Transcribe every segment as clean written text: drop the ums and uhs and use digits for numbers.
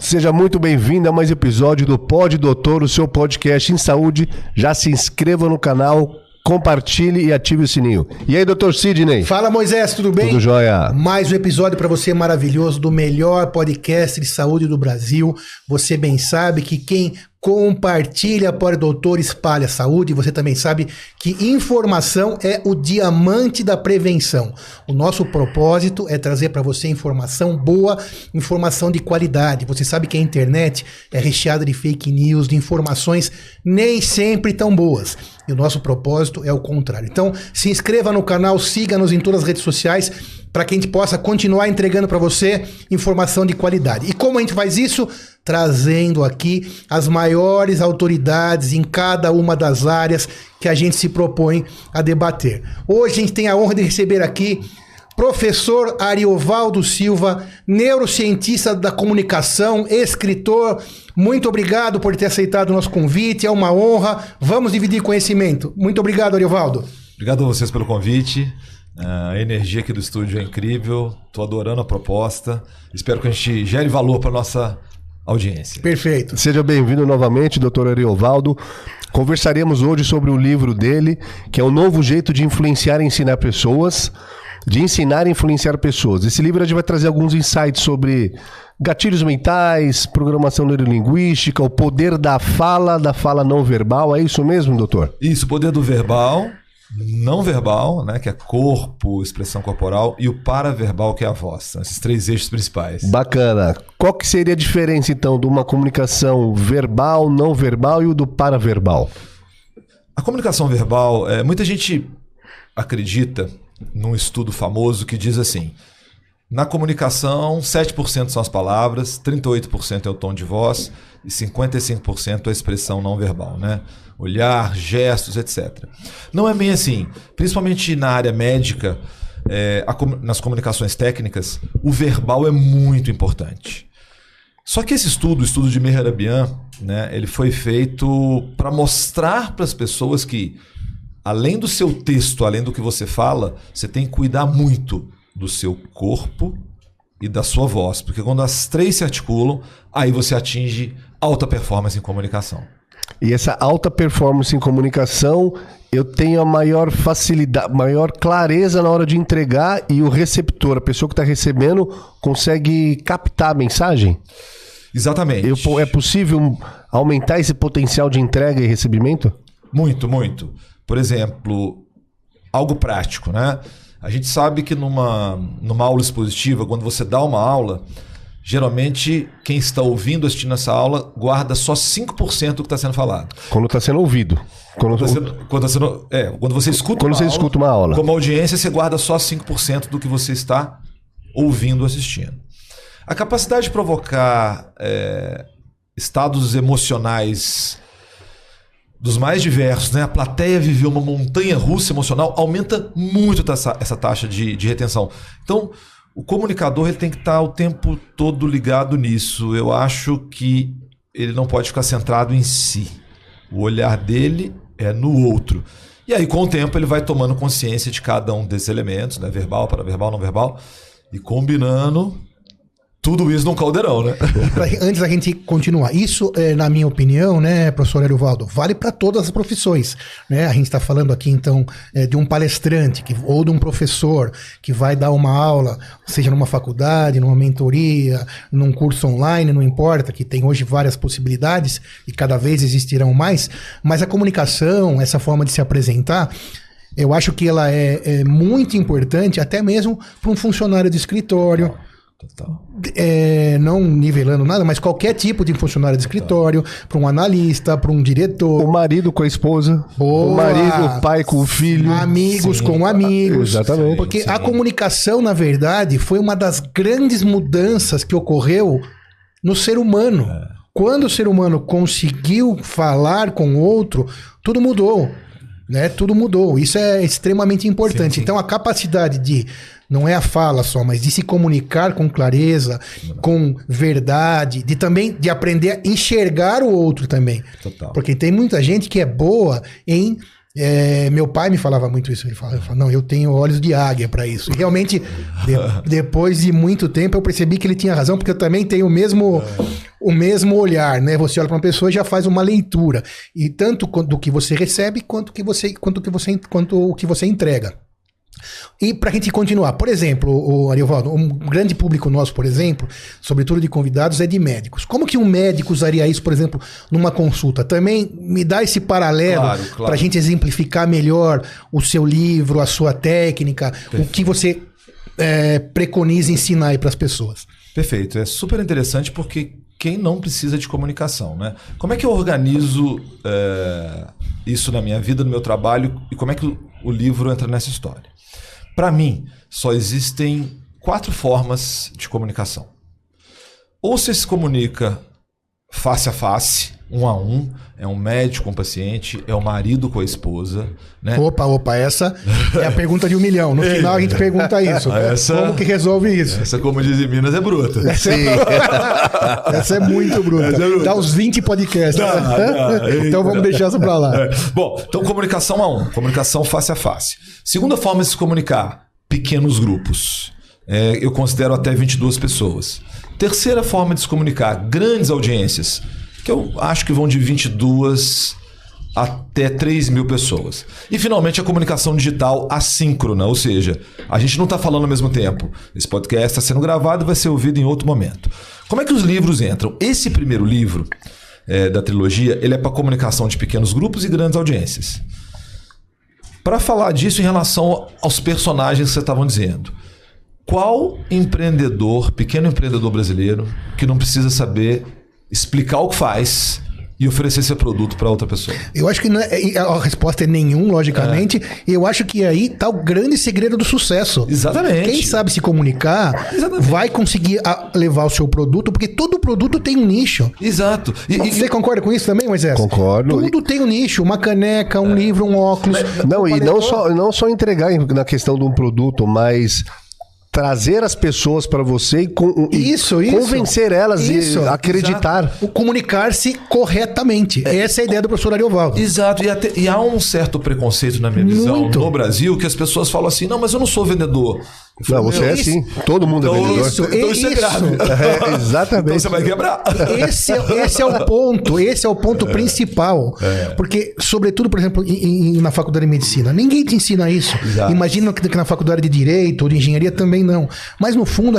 Seja muito bem-vindo a mais episódio do Pod Doutor, o seu podcast em saúde. Já se inscreva no canal, compartilhe e ative o sininho. E aí, Dr. Sidney? Fala, Moisés, tudo bem? Tudo jóia. Mais um episódio para você maravilhoso do melhor podcast de saúde do Brasil. Você bem sabe que quem compartilha Pod Doutor espalha saúde. Você também sabe que informação é o diamante da prevenção. O nosso propósito é trazer para você informação boa, informação de qualidade. Você sabe que a internet é recheada de fake news, de informações nem sempre tão boas. E o nosso propósito é o contrário. Então, se inscreva no canal, siga-nos em todas as redes sociais para que a gente possa continuar entregando para você informação de qualidade. E como a gente faz isso? Trazendo aqui as maiores autoridades em cada uma das áreas que a gente se propõe a debater. Hoje a gente tem a honra de receber aqui professor Ariovaldo Silva, neurocientista da comunicação, escritor. Muito obrigado por ter aceitado o nosso convite, é uma honra. Vamos dividir conhecimento. Muito obrigado, Ariovaldo. Obrigado a vocês pelo convite. A energia aqui do estúdio é incrível. Estou adorando a proposta. Espero que a gente gere valor para a nossa audiência. Perfeito. Seja bem-vindo novamente, Dr. Ariovaldo. Conversaremos hoje sobre o livro dele, que é o novo jeito de influenciar e ensinar pessoas, de ensinar e influenciar pessoas. Esse livro a gente vai trazer alguns insights sobre gatilhos mentais, programação neurolinguística, o poder da fala não verbal. É isso mesmo, doutor? Isso, o poder do verbal, não verbal, né, que é corpo, expressão corporal, e o paraverbal, que é a voz. São esses três eixos principais. Bacana. Qual que seria a diferença, então, de uma comunicação verbal, não verbal e o do paraverbal? A comunicação verbal, muita gente acredita num estudo famoso que diz assim: na comunicação, 7% são as palavras, 38% é o tom de voz e 55% é a expressão não verbal, né? Olhar, gestos, etc. Não é bem assim. Principalmente na área médica, nas comunicações técnicas, o verbal é muito importante. Só que esse estudo, o estudo de Mehrabian, né, ele foi feito para mostrar para as pessoas que, além do seu texto, além do que você fala, você tem que cuidar muito do seu corpo e da sua voz. Porque quando as três se articulam, aí você atinge alta performance em comunicação. E essa alta performance em comunicação, eu tenho a maior facilidade, maior clareza na hora de entregar, e o receptor, a pessoa que está recebendo, consegue captar a mensagem? Exatamente. É possível aumentar esse potencial de entrega e recebimento? Muito, muito. Por exemplo, algo prático, né? A gente sabe que numa aula expositiva, quando você dá uma aula, geralmente quem está ouvindo, assistindo essa aula, guarda só 5% do que está sendo falado. Quando está sendo ouvido. Quando você escuta uma aula. Como audiência, você guarda só 5% do que você está ouvindo, assistindo. A capacidade de provocar estados emocionais dos mais diversos, né? A plateia viveu uma montanha-russa emocional, aumenta muito essa taxa de retenção. Então, o comunicador ele tem que estar o tempo todo ligado nisso. Eu acho que ele não pode ficar centrado em si. O olhar dele é no outro. E aí, com o tempo, ele vai tomando consciência de cada um desses elementos, né? Verbal, paraverbal, não verbal, e combinando tudo isso num caldeirão, né? Antes da gente continuar, isso, na minha opinião, né, professor Ariovaldo, vale para todas as profissões, né? A gente está falando aqui, então, de um palestrante ou de um professor que vai dar uma aula, seja numa faculdade, numa mentoria, num curso online, não importa, que tem hoje várias possibilidades e cada vez existirão mais, mas a comunicação, essa forma de se apresentar, eu acho que ela é muito importante até mesmo para um funcionário de escritório. Total. Não nivelando nada, mas qualquer tipo de funcionário de escritório, para um analista, para um diretor. O marido com a esposa. Boa. O marido, o pai com o filho. Amigos com amigos. Exatamente. Porque a comunicação, na verdade, foi uma das grandes mudanças que ocorreu no ser humano. Quando o ser humano conseguiu falar com o outro, tudo mudou. Né? Tudo mudou. Isso é extremamente importante. Sim. Então, a capacidade de, não é a fala só, mas de se comunicar com clareza, com verdade, de aprender a enxergar o outro também. Total. Porque tem muita gente que é boa em Meu pai me falava muito isso. Ele falava, não, eu tenho olhos de águia para isso. E realmente, depois de muito tempo, eu percebi que ele tinha razão, porque eu também tenho o mesmo olhar, né? Você olha para uma pessoa e já faz uma leitura. E tanto do que você recebe, quanto o que você entrega. E para a gente continuar, por exemplo, Ariovaldo, um grande público nosso, por exemplo, sobretudo de convidados, é de médicos. Como que um médico usaria isso, por exemplo, numa consulta? Também me dá esse paralelo para a gente exemplificar melhor o seu livro, a sua técnica, o que você preconiza ensinar aí para as pessoas. Perfeito, é super interessante porque quem não precisa de comunicação, né? Como é que eu organizo isso na minha vida, no meu trabalho, e como é que o livro entra nessa história? Para mim, só existem 4 formas de comunicação. Ou você se comunica face a face, 1 a 1, é um médico com o paciente, é o marido com a esposa, né? Opa, essa é a pergunta de 1 milhão. No final a gente pergunta isso. Como que resolve isso? Essa, como diz em Minas, é bruta. Essa é muito bruta. Dá uns 20 podcasts. Então vamos deixar isso pra lá. Bom, então comunicação a 1, comunicação face a face. Segunda forma de se comunicar, pequenos grupos. Eu considero até 22 pessoas. Terceira forma de se comunicar, grandes audiências, que eu acho que vão de 22 até 3 mil pessoas. E finalmente a comunicação digital assíncrona, ou seja, a gente não está falando ao mesmo tempo. Esse podcast está sendo gravado e vai ser ouvido em outro momento. Como é que os livros entram? Esse primeiro livro da trilogia, ele é para comunicação de pequenos grupos e grandes audiências. Para falar disso em relação aos personagens que vocês estavam dizendo. Qual empreendedor, pequeno empreendedor brasileiro, que não precisa saber explicar o que faz e oferecer seu produto para outra pessoa? Eu acho que a resposta é nenhum, logicamente. Eu acho que aí está o grande segredo do sucesso. Exatamente. Quem sabe se comunicar vai conseguir levar o seu produto, porque todo produto tem um nicho. Exato. Você concorda com isso também, Moisés? Concordo. Tudo tem um nicho. Uma caneca, um livro, um óculos. Não só entregar na questão de um produto, mas trazer as pessoas para você e convencer elas e acreditar. O comunicar-se corretamente. Essa é a ideia do professor Ariovaldo. Exato. E há um certo preconceito, na minha visão, no Brasil, que as pessoas falam assim, não, mas eu não sou vendedor. Não, você é sim. Todo mundo é vendedor. Então isso é grave. Exatamente. Então você vai quebrar. Esse é o ponto. Esse é o ponto principal. Porque, sobretudo, por exemplo, na faculdade de medicina, ninguém te ensina isso. Exato. Imagina que na faculdade de direito ou de engenharia também não. Mas, no fundo,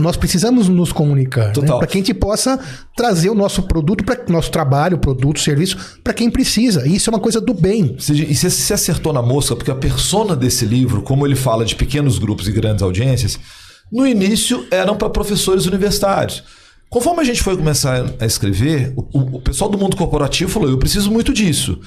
nós precisamos nos comunicar. Né? Para que a gente possa trazer o nosso produto, nosso trabalho, produto, serviço, para quem precisa. E isso é uma coisa do bem. E você acertou na mosca, porque a persona desse livro, como ele fala de pequenos grupos e grandes audiências, no início eram para professores universitários. Conforme a gente foi começar a escrever, o pessoal do mundo corporativo falou, eu preciso muito disso.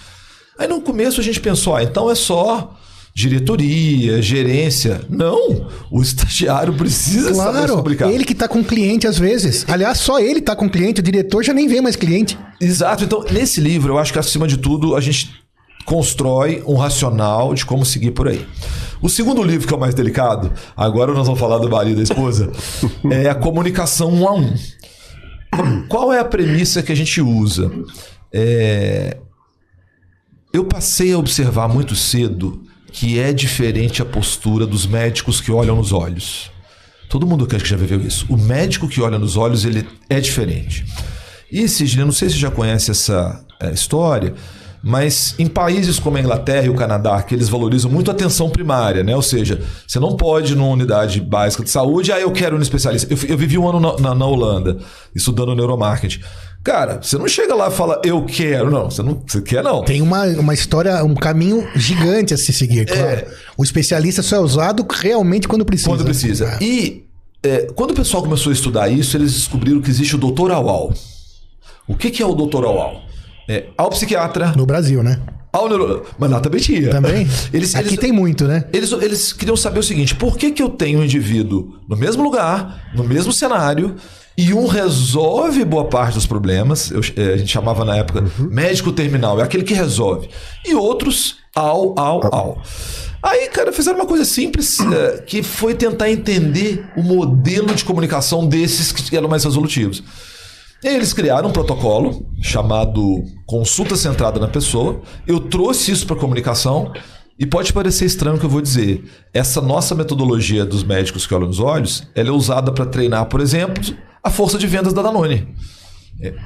Aí no começo a gente pensou, então é só diretoria, gerência. Não, o estagiário precisa saber se comunicar. Ele que está com cliente às vezes. Aliás, só ele está com cliente, o diretor já nem vê mais cliente. Exato, então nesse livro eu acho que acima de tudo a gente constrói um racional de como seguir por aí. O segundo livro, que é o mais delicado, agora nós vamos falar do marido e da esposa, é a comunicação 1 a 1. Qual é a premissa que a gente usa? Eu passei a observar muito cedo que é diferente a postura dos médicos que olham nos olhos. Todo mundo que já viveu isso. O médico que olha nos olhos, ele é diferente. E, Sidney, não sei se você já conhece essa história, mas em países como a Inglaterra e o Canadá, que eles valorizam muito a atenção primária, né? Ou seja, você não pode ir numa unidade básica de saúde, eu quero um especialista. Eu vivi um ano na Holanda, estudando neuromarketing. Cara, você não chega lá e fala, eu quero. Não, você quer não. Tem uma história, um caminho gigante a se seguir, claro. O especialista só é usado realmente quando precisa. Quando precisa. E quando o pessoal começou a estudar isso, eles descobriram que existe o Dr. Aual. O que é o Dr. Aual? Ao psiquiatra. No Brasil, né? Mas lá também tinha. Também? Aqui tem muito, né? Eles queriam saber o seguinte, por que eu tenho um indivíduo no mesmo lugar, no mesmo cenário, e um resolve boa parte dos problemas, a gente chamava na época médico terminal, é aquele que resolve, e outros ao. Aí, cara, fizeram uma coisa simples, que foi tentar entender o modelo de comunicação desses que eram mais resolutivos. E aí eles criaram um protocolo chamado consulta centrada na pessoa. Eu trouxe isso para a comunicação e pode parecer estranho o que eu vou dizer. Essa nossa metodologia dos médicos que olham nos olhos, ela é usada para treinar, por exemplo, a força de vendas da Danone.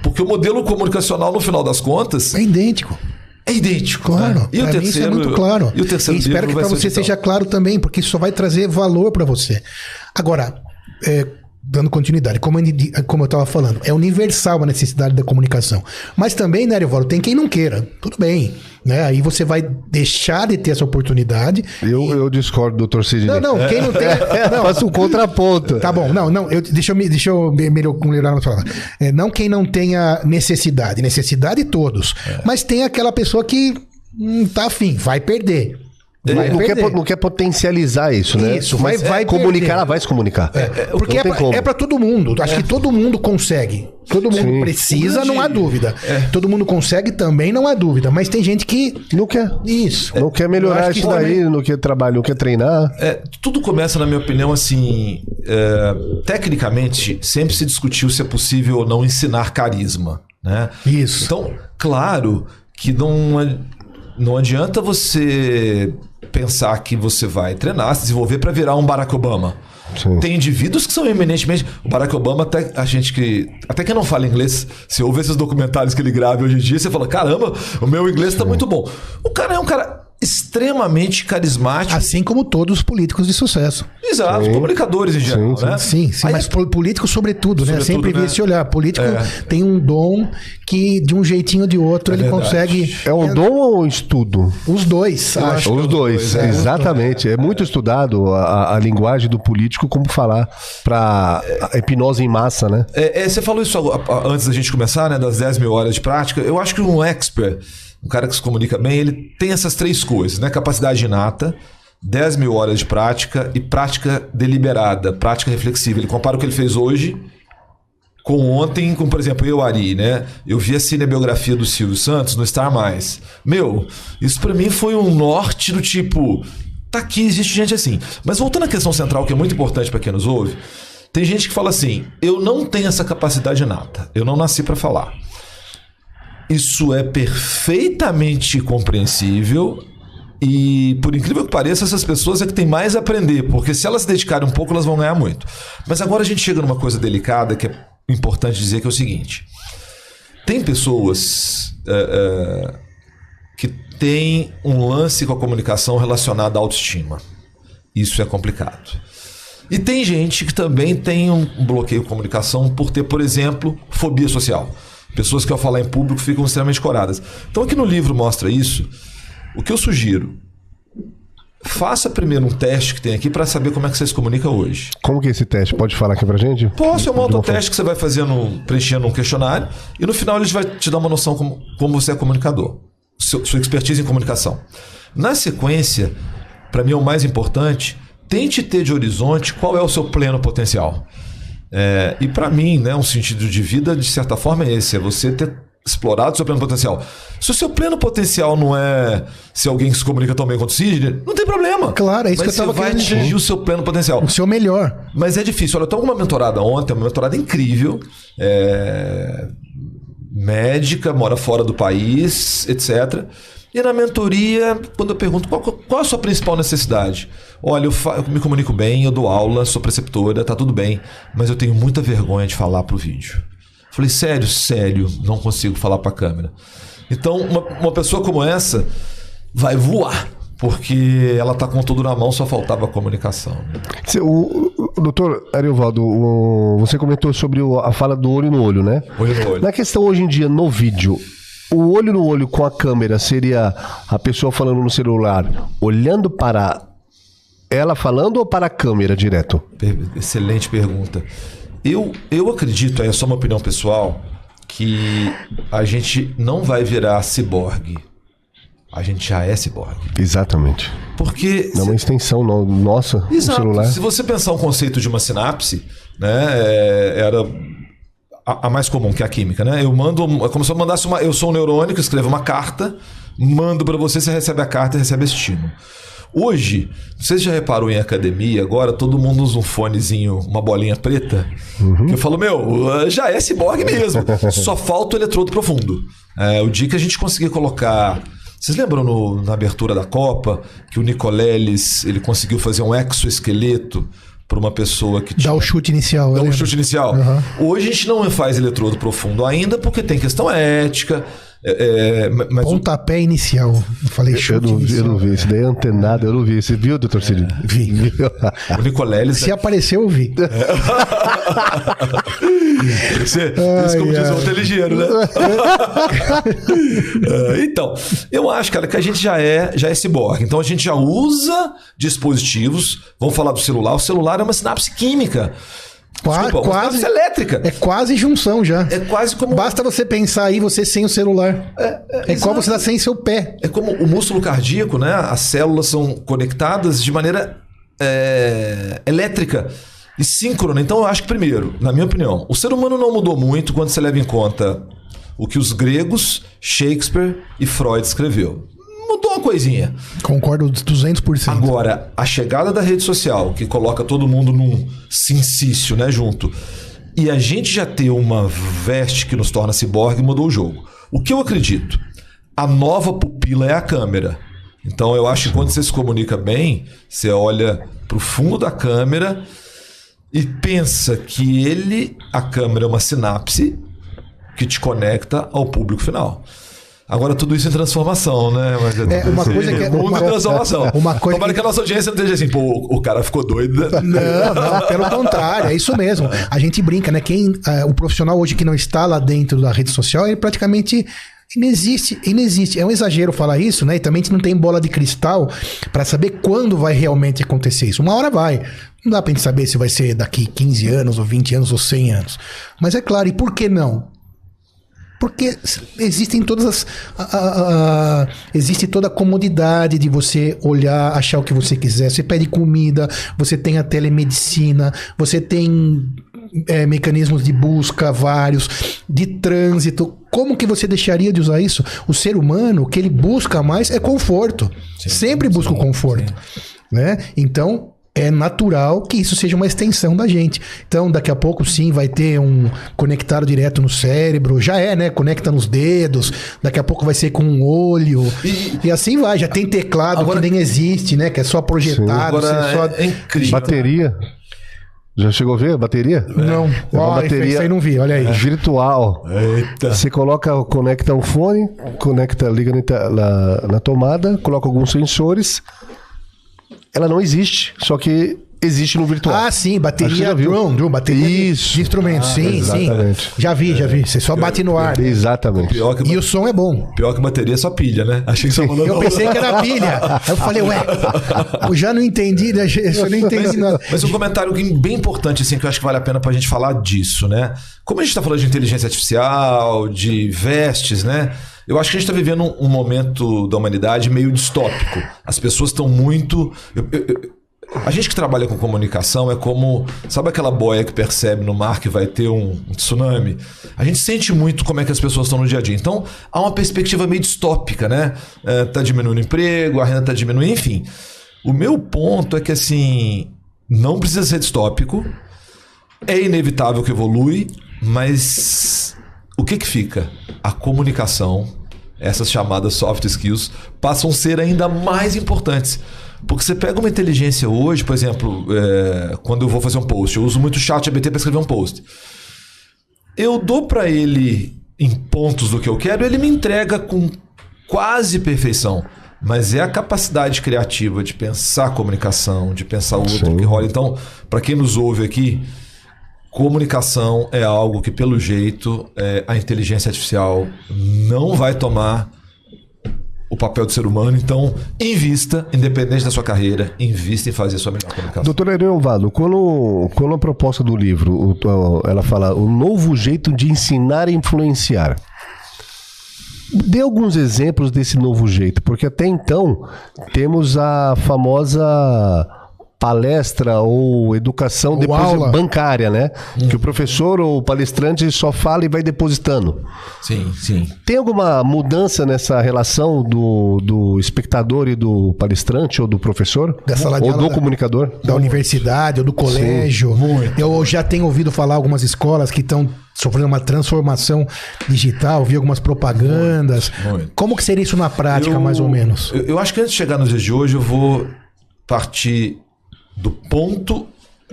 Porque o modelo comunicacional, no final das contas... É idêntico. É idêntico. Claro. Né? E o terceiro, isso é muito claro. E o terceiro espero que para você seja claro também, porque isso só vai trazer valor para você. Agora, dando continuidade, como eu estava falando, é universal a necessidade da comunicação. Mas também, né, Ariovaldo, tem quem não queira. Tudo bem. Né? Aí você vai deixar de ter essa oportunidade. Eu discordo, doutor Sidney. Não, quem não tem... Não, faço um contraponto. Tá bom, deixa eu melhorar a palavra. Não quem não tenha necessidade todos. Mas tem aquela pessoa que tá afim, vai perder. Não quer potencializar isso, né? Isso, vai comunicar, perder. ela vai se comunicar. Porque é pra todo mundo. Acho que todo mundo consegue. Todo mundo precisa, não há dúvida. Todo mundo consegue também, não há dúvida. Mas tem gente que não quer. Isso. Não quer melhorar isso daí, não quer trabalhar, não quer treinar. Tudo começa, na minha opinião, assim... tecnicamente, sempre se discutiu se é possível ou não ensinar carisma. Né? Isso. Então, claro que não adianta você pensar que você vai treinar, se desenvolver para virar um Barack Obama. Sim. Tem indivíduos que são eminentemente... O Barack Obama, até quem não fala inglês, se ouve esses documentários que ele grava hoje em dia, você fala, caramba, o meu inglês tá muito bom. O cara é um cara extremamente carismático. Assim como todos os políticos de sucesso. Exato, comunicadores em geral, né? Sim, mas político sobretudo, né? Sempre vi esse olhar. Político tem um dom que, de um jeitinho ou de outro, ele consegue... É um dom ou um estudo? Os dois, acho. Os dois, exatamente. É muito estudado a linguagem do político, como falar para hipnose em massa, né? Você falou isso antes da gente começar, né? Das 10 mil horas de prática. Eu acho que um expert... Um cara que se comunica bem, ele tem essas três coisas, né? Capacidade inata, 10 mil horas de prática e prática deliberada, prática reflexiva. Ele compara o que ele fez hoje com ontem, com, por exemplo, eu, Ari, né? Eu vi a cinebiografia do Silvio Santos no Star Mais. Isso pra mim foi um norte do tipo... Tá aqui, existe gente assim. Mas voltando à questão central, que é muito importante para quem nos ouve, tem gente que fala assim, eu não tenho essa capacidade inata, eu não nasci para falar. Isso é perfeitamente compreensível e, por incrível que pareça, essas pessoas é que têm mais a aprender, porque se elas se dedicarem um pouco, elas vão ganhar muito. Mas agora a gente chega numa coisa delicada que é importante dizer, que é o seguinte. Tem pessoas que têm um lance com a comunicação relacionado à autoestima. Isso é complicado. E tem gente que também tem um bloqueio de comunicação por ter, por exemplo, fobia social. Pessoas que ao falar em público ficam extremamente coradas. Então aqui no livro mostra isso. O que eu sugiro? Faça primeiro um teste que tem aqui para saber como é que você se comunica hoje. Como que é esse teste? Pode falar aqui pra gente? Posso, é um autoteste que você vai fazendo, preenchendo um questionário e no final ele vai te dar uma noção como você é comunicador. Sua expertise em comunicação. Na sequência, para mim é o mais importante, tente ter de horizonte qual é o seu pleno potencial. E para mim, né, um sentido de vida, de certa forma, é esse: é você ter explorado o seu pleno potencial. Se o seu pleno potencial não é ser alguém que se comunica tão bem quanto o Sidney, não tem problema. Claro, é isso que eu tava querendo. Você vai atingir o seu pleno potencial. O seu melhor. Mas é difícil. Olha, eu estava com uma mentorada ontem, uma mentorada incrível, médica, mora fora do país, etc. E na mentoria, quando eu pergunto qual a sua principal necessidade? Olha, eu me comunico bem, eu dou aula, sou preceptora, tá tudo bem, mas eu tenho muita vergonha de falar pro vídeo. Falei, sério, não consigo falar pra câmera. Então, uma pessoa como essa vai voar, porque ela tá com tudo na mão, só faltava a comunicação. O doutor Ariovaldo, você comentou sobre a fala do olho no olho, né? Olho no olho. Na questão hoje em dia, no vídeo, o olho no olho com a câmera seria a pessoa falando no celular, olhando para ela falando ou para a câmera direto? Excelente pergunta. Eu acredito, é só uma opinião pessoal, que a gente não vai virar ciborgue. A gente já é ciborgue. Exatamente. Porque... É uma extensão nossa no celular. Se você pensar um conceito de uma sinapse, né, era... A mais comum, que é a química, né? É como se eu mandasse eu sou um neurônio que escreve uma carta, mando para você recebe a carta e recebe esse estímulo. Hoje, você já reparou em academia, agora todo mundo usa um fonezinho, uma bolinha preta, que eu falo, já é ciborgue mesmo, só falta o eletrodo profundo. O dia que a gente conseguir colocar... Vocês lembram na abertura da Copa, que o Nicoleles, ele conseguiu fazer um exoesqueleto para uma pessoa que tinha... Dá o chute inicial. Dá o chute inicial. Hoje a gente não faz eletrodo profundo ainda, porque tem questão ética... mas pontapé inicial. Eu falei chute inicial. Eu não vi. Isso daí é antenado. Eu não vi. Você viu, doutor Cid? Vi. O Nicoleles... Se apareceu, eu vi. Você, como diz o outro, é ligeiro, né? Então, eu acho, cara, que a gente já é ciborgue. Então a gente já usa dispositivos. Vamos falar do celular. O celular é uma sinapse química. Quase elétrica. É quase junção já. É quase como... Basta você pensar aí, você sem o celular. É igual você tá sem seu pé. É como o músculo cardíaco, né? As células são conectadas de maneira elétrica e síncrona. Então eu acho que, primeiro, na minha opinião, o ser humano não mudou muito quando você leva em conta o que os gregos, Shakespeare e Freud escreveu. Mudou uma coisinha. Concordo 200%. Agora, a chegada da rede social, que coloca todo mundo num sincício, né, junto, e a gente já ter uma veste que nos torna ciborgue, mudou o jogo. O que eu acredito? A nova pupila é a câmera. Então eu acho que quando você se comunica bem, você olha para o fundo da câmera e pensa que a câmera é uma sinapse que te conecta ao público final. Agora, tudo isso em transformação, né? Uma coisa que é... Mundo em transformação. Tomara que a nossa audiência não esteja assim, o cara ficou doido. Não, pelo contrário, é isso mesmo. A gente brinca, né? O profissional hoje que não está lá dentro da rede social, ele praticamente... Inexiste. É um exagero falar isso, né? E também a gente não tem bola de cristal para saber quando vai realmente acontecer isso. Uma hora vai. Não dá pra gente saber se vai ser daqui 15 anos, ou 20 anos, ou 100 anos. Mas é claro, e por que não? Porque existem existe toda a comodidade de você olhar, achar o que você quiser. Você pede comida, você tem a telemedicina, você tem mecanismos de busca vários, de trânsito. Como que você deixaria de usar isso? O ser humano, o que ele busca mais é conforto. Sempre busca o conforto. Né? Então... é natural que isso seja uma extensão da gente. Então, daqui a pouco, sim, vai ter um conectado direto no cérebro. Já né? Conecta nos dedos. Daqui a pouco vai ser com um olho. E assim vai. Já tem teclado agora, que nem existe, né? Que é só projetado. Agora é incrível. Bateria. Já chegou a ver a bateria? Não. Uma bateria isso aí não vi, olha aí. Virtual. Eita. Você conecta um fone, liga na tomada, coloca alguns sensores... Ela não existe, só que existe no virtual. Ah, sim, bateria drum, bateria de instrumento, sim. Já vi. Você só bate no ar. Exatamente. E o som é bom. Pior que bateria é só pilha, né? Achei que você falou. Eu pensei que era pilha. Aí eu falei, eu já não entendi, eu não entendi nada. Mas um comentário bem importante, assim, que eu acho que vale a pena pra gente falar disso, né? Como a gente tá falando de inteligência artificial, de vestes, né? Eu acho que a gente está vivendo um momento da humanidade meio distópico. As pessoas estão muito... A gente que trabalha com comunicação é como... Sabe aquela boia que percebe no mar que vai ter um tsunami? A gente sente muito como é que as pessoas estão no dia a dia. Então, há uma perspectiva meio distópica, né? Tá diminuindo o emprego, a renda tá diminuindo, enfim. O meu ponto é que, assim, não precisa ser distópico. É inevitável que evolui, mas... O que fica? A comunicação, essas chamadas soft skills, passam a ser ainda mais importantes. Porque você pega uma inteligência hoje, por exemplo, quando eu vou fazer um post, eu uso muito o ChatGPT para escrever um post. Eu dou para ele em pontos do que eu quero, ele me entrega com quase perfeição. Mas é a capacidade criativa de pensar a comunicação, de pensar o outro que rola. Então, para quem nos ouve aqui... Comunicação é algo que, pelo jeito, a inteligência artificial não vai tomar o papel do ser humano. Então, invista, independente da sua carreira, invista em fazer a sua melhor comunicação. Doutor Ariovaldo, quando a proposta do livro, ela fala o novo jeito de ensinar e influenciar. Dê alguns exemplos desse novo jeito, porque até então temos a famosa palestra ou educação Ou depois aula. bancária, né? Que o professor ou o palestrante só fala e vai depositando. Sim, sim. Tem alguma mudança nessa relação do espectador e do palestrante ou do professor? Da sala de ou aula do comunicador? Da universidade ou do colégio. muito. Eu já tenho ouvido falar algumas escolas que estão sofrendo uma transformação digital, vi algumas propagandas. Muito. Como que seria isso na prática, mais ou menos? Eu acho que antes de chegar nos dias de hoje, eu vou partir do ponto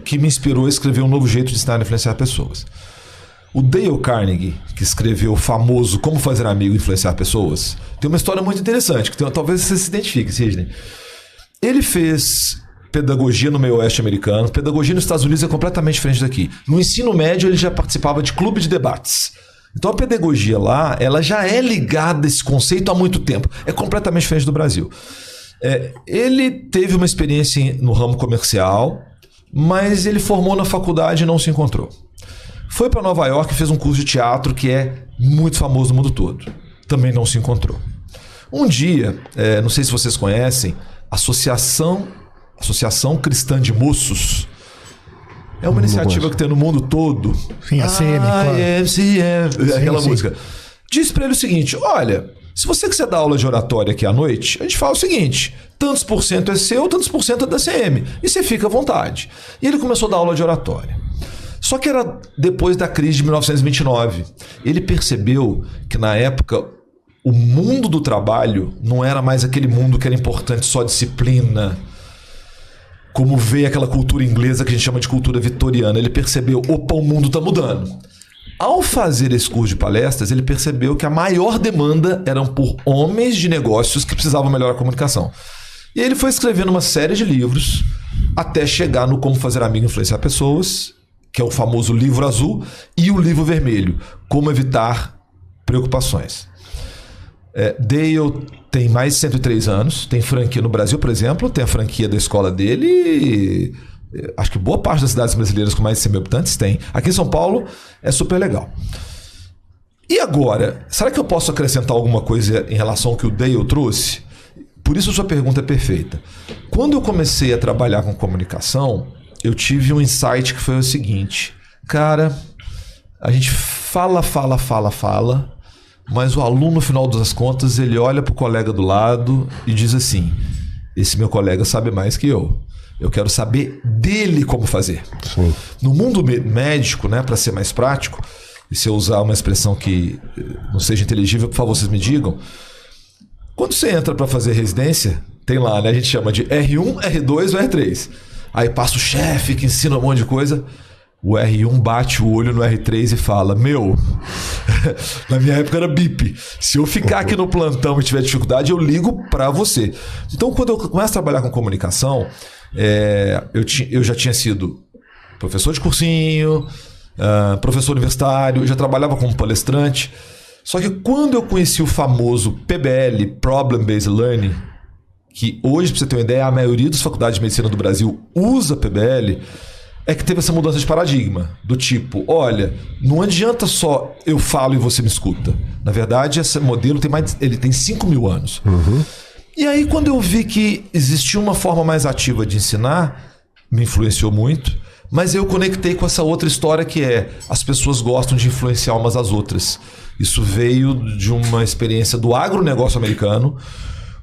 que me inspirou a escrever um novo jeito de ensinar e influenciar pessoas. O Dale Carnegie, que escreveu o famoso Como Fazer Amigo e Influenciar Pessoas, tem uma história muito interessante, que talvez você se identifique, Sidney. Ele fez pedagogia no meio oeste americano. Pedagogia nos Estados Unidos é completamente diferente daqui. No ensino médio, ele já participava de clube de debates. Então a pedagogia lá, ela já é ligada a esse conceito há muito tempo. É completamente diferente do Brasil. Ele teve uma experiência no ramo comercial, mas ele formou na faculdade e não se encontrou. Foi para Nova York e fez um curso de teatro que é muito famoso no mundo todo. Também não se encontrou. Um dia, não sei se vocês conhecem, Associação Cristã de Moços. É uma iniciativa que tem no mundo todo. Sim, a CM, claro. IMCM, aquela sim. música. Diz para ele o seguinte: olha, se você quiser dar aula de oratória aqui à noite, a gente fala o seguinte: tantos por cento é seu, tantos por cento é da CM. E você fica à vontade. E ele começou a dar aula de oratória. Só que era depois da crise de 1929. Ele percebeu que na época o mundo do trabalho não era mais aquele mundo que era importante só disciplina, como veio aquela cultura inglesa que a gente chama de cultura vitoriana. Ele percebeu, opa, o mundo está mudando. Ao fazer esse curso de palestras, ele percebeu que a maior demanda eram por homens de negócios que precisavam melhorar a comunicação. E ele foi escrevendo uma série de livros até chegar no Como Fazer Amigo e Influenciar Pessoas, que é o famoso livro azul, e o livro vermelho, Como Evitar Preocupações. Dale tem mais de 103 anos, tem franquia no Brasil, por exemplo, tem a franquia da escola dele e acho que boa parte das cidades brasileiras com mais de 100 mil habitantes tem. Aqui em São Paulo é super legal. E agora, será que eu posso acrescentar alguma coisa em relação ao que o Dale trouxe? Por isso a sua pergunta é perfeita. Quando eu comecei a trabalhar com comunicação, eu tive um insight que foi o seguinte: cara, a gente fala, mas o aluno, no final das contas, ele olha para o colega do lado e diz assim: esse meu colega sabe mais que eu. Eu quero saber dele como fazer. Sim. No mundo médico, né, para ser mais prático, e se eu usar uma expressão que não seja inteligível, por favor, vocês me digam. Quando você entra para fazer residência, tem lá, né, a gente chama de R1, R2 ou R3. Aí passa o chefe que ensina um monte de coisa. O R1 bate o olho no R3 e fala: meu, na minha época era bip. Se eu ficar aqui no plantão e tiver dificuldade, eu ligo para você. Então, quando eu começo a trabalhar com comunicação, eu já tinha sido professor de cursinho, professor universitário, já trabalhava como palestrante. Só que quando eu conheci o famoso PBL, Problem Based Learning, que hoje, para você ter uma ideia, a maioria das faculdades de medicina do Brasil usa PBL, é que teve essa mudança de paradigma, do tipo: olha, não adianta só eu falo e você me escuta. Na verdade, esse modelo ele tem 5 mil anos. Uhum. E aí, quando eu vi que existia uma forma mais ativa de ensinar, me influenciou muito, mas eu conectei com essa outra história que é: as pessoas gostam de influenciar umas às outras. Isso veio de uma experiência do agronegócio americano.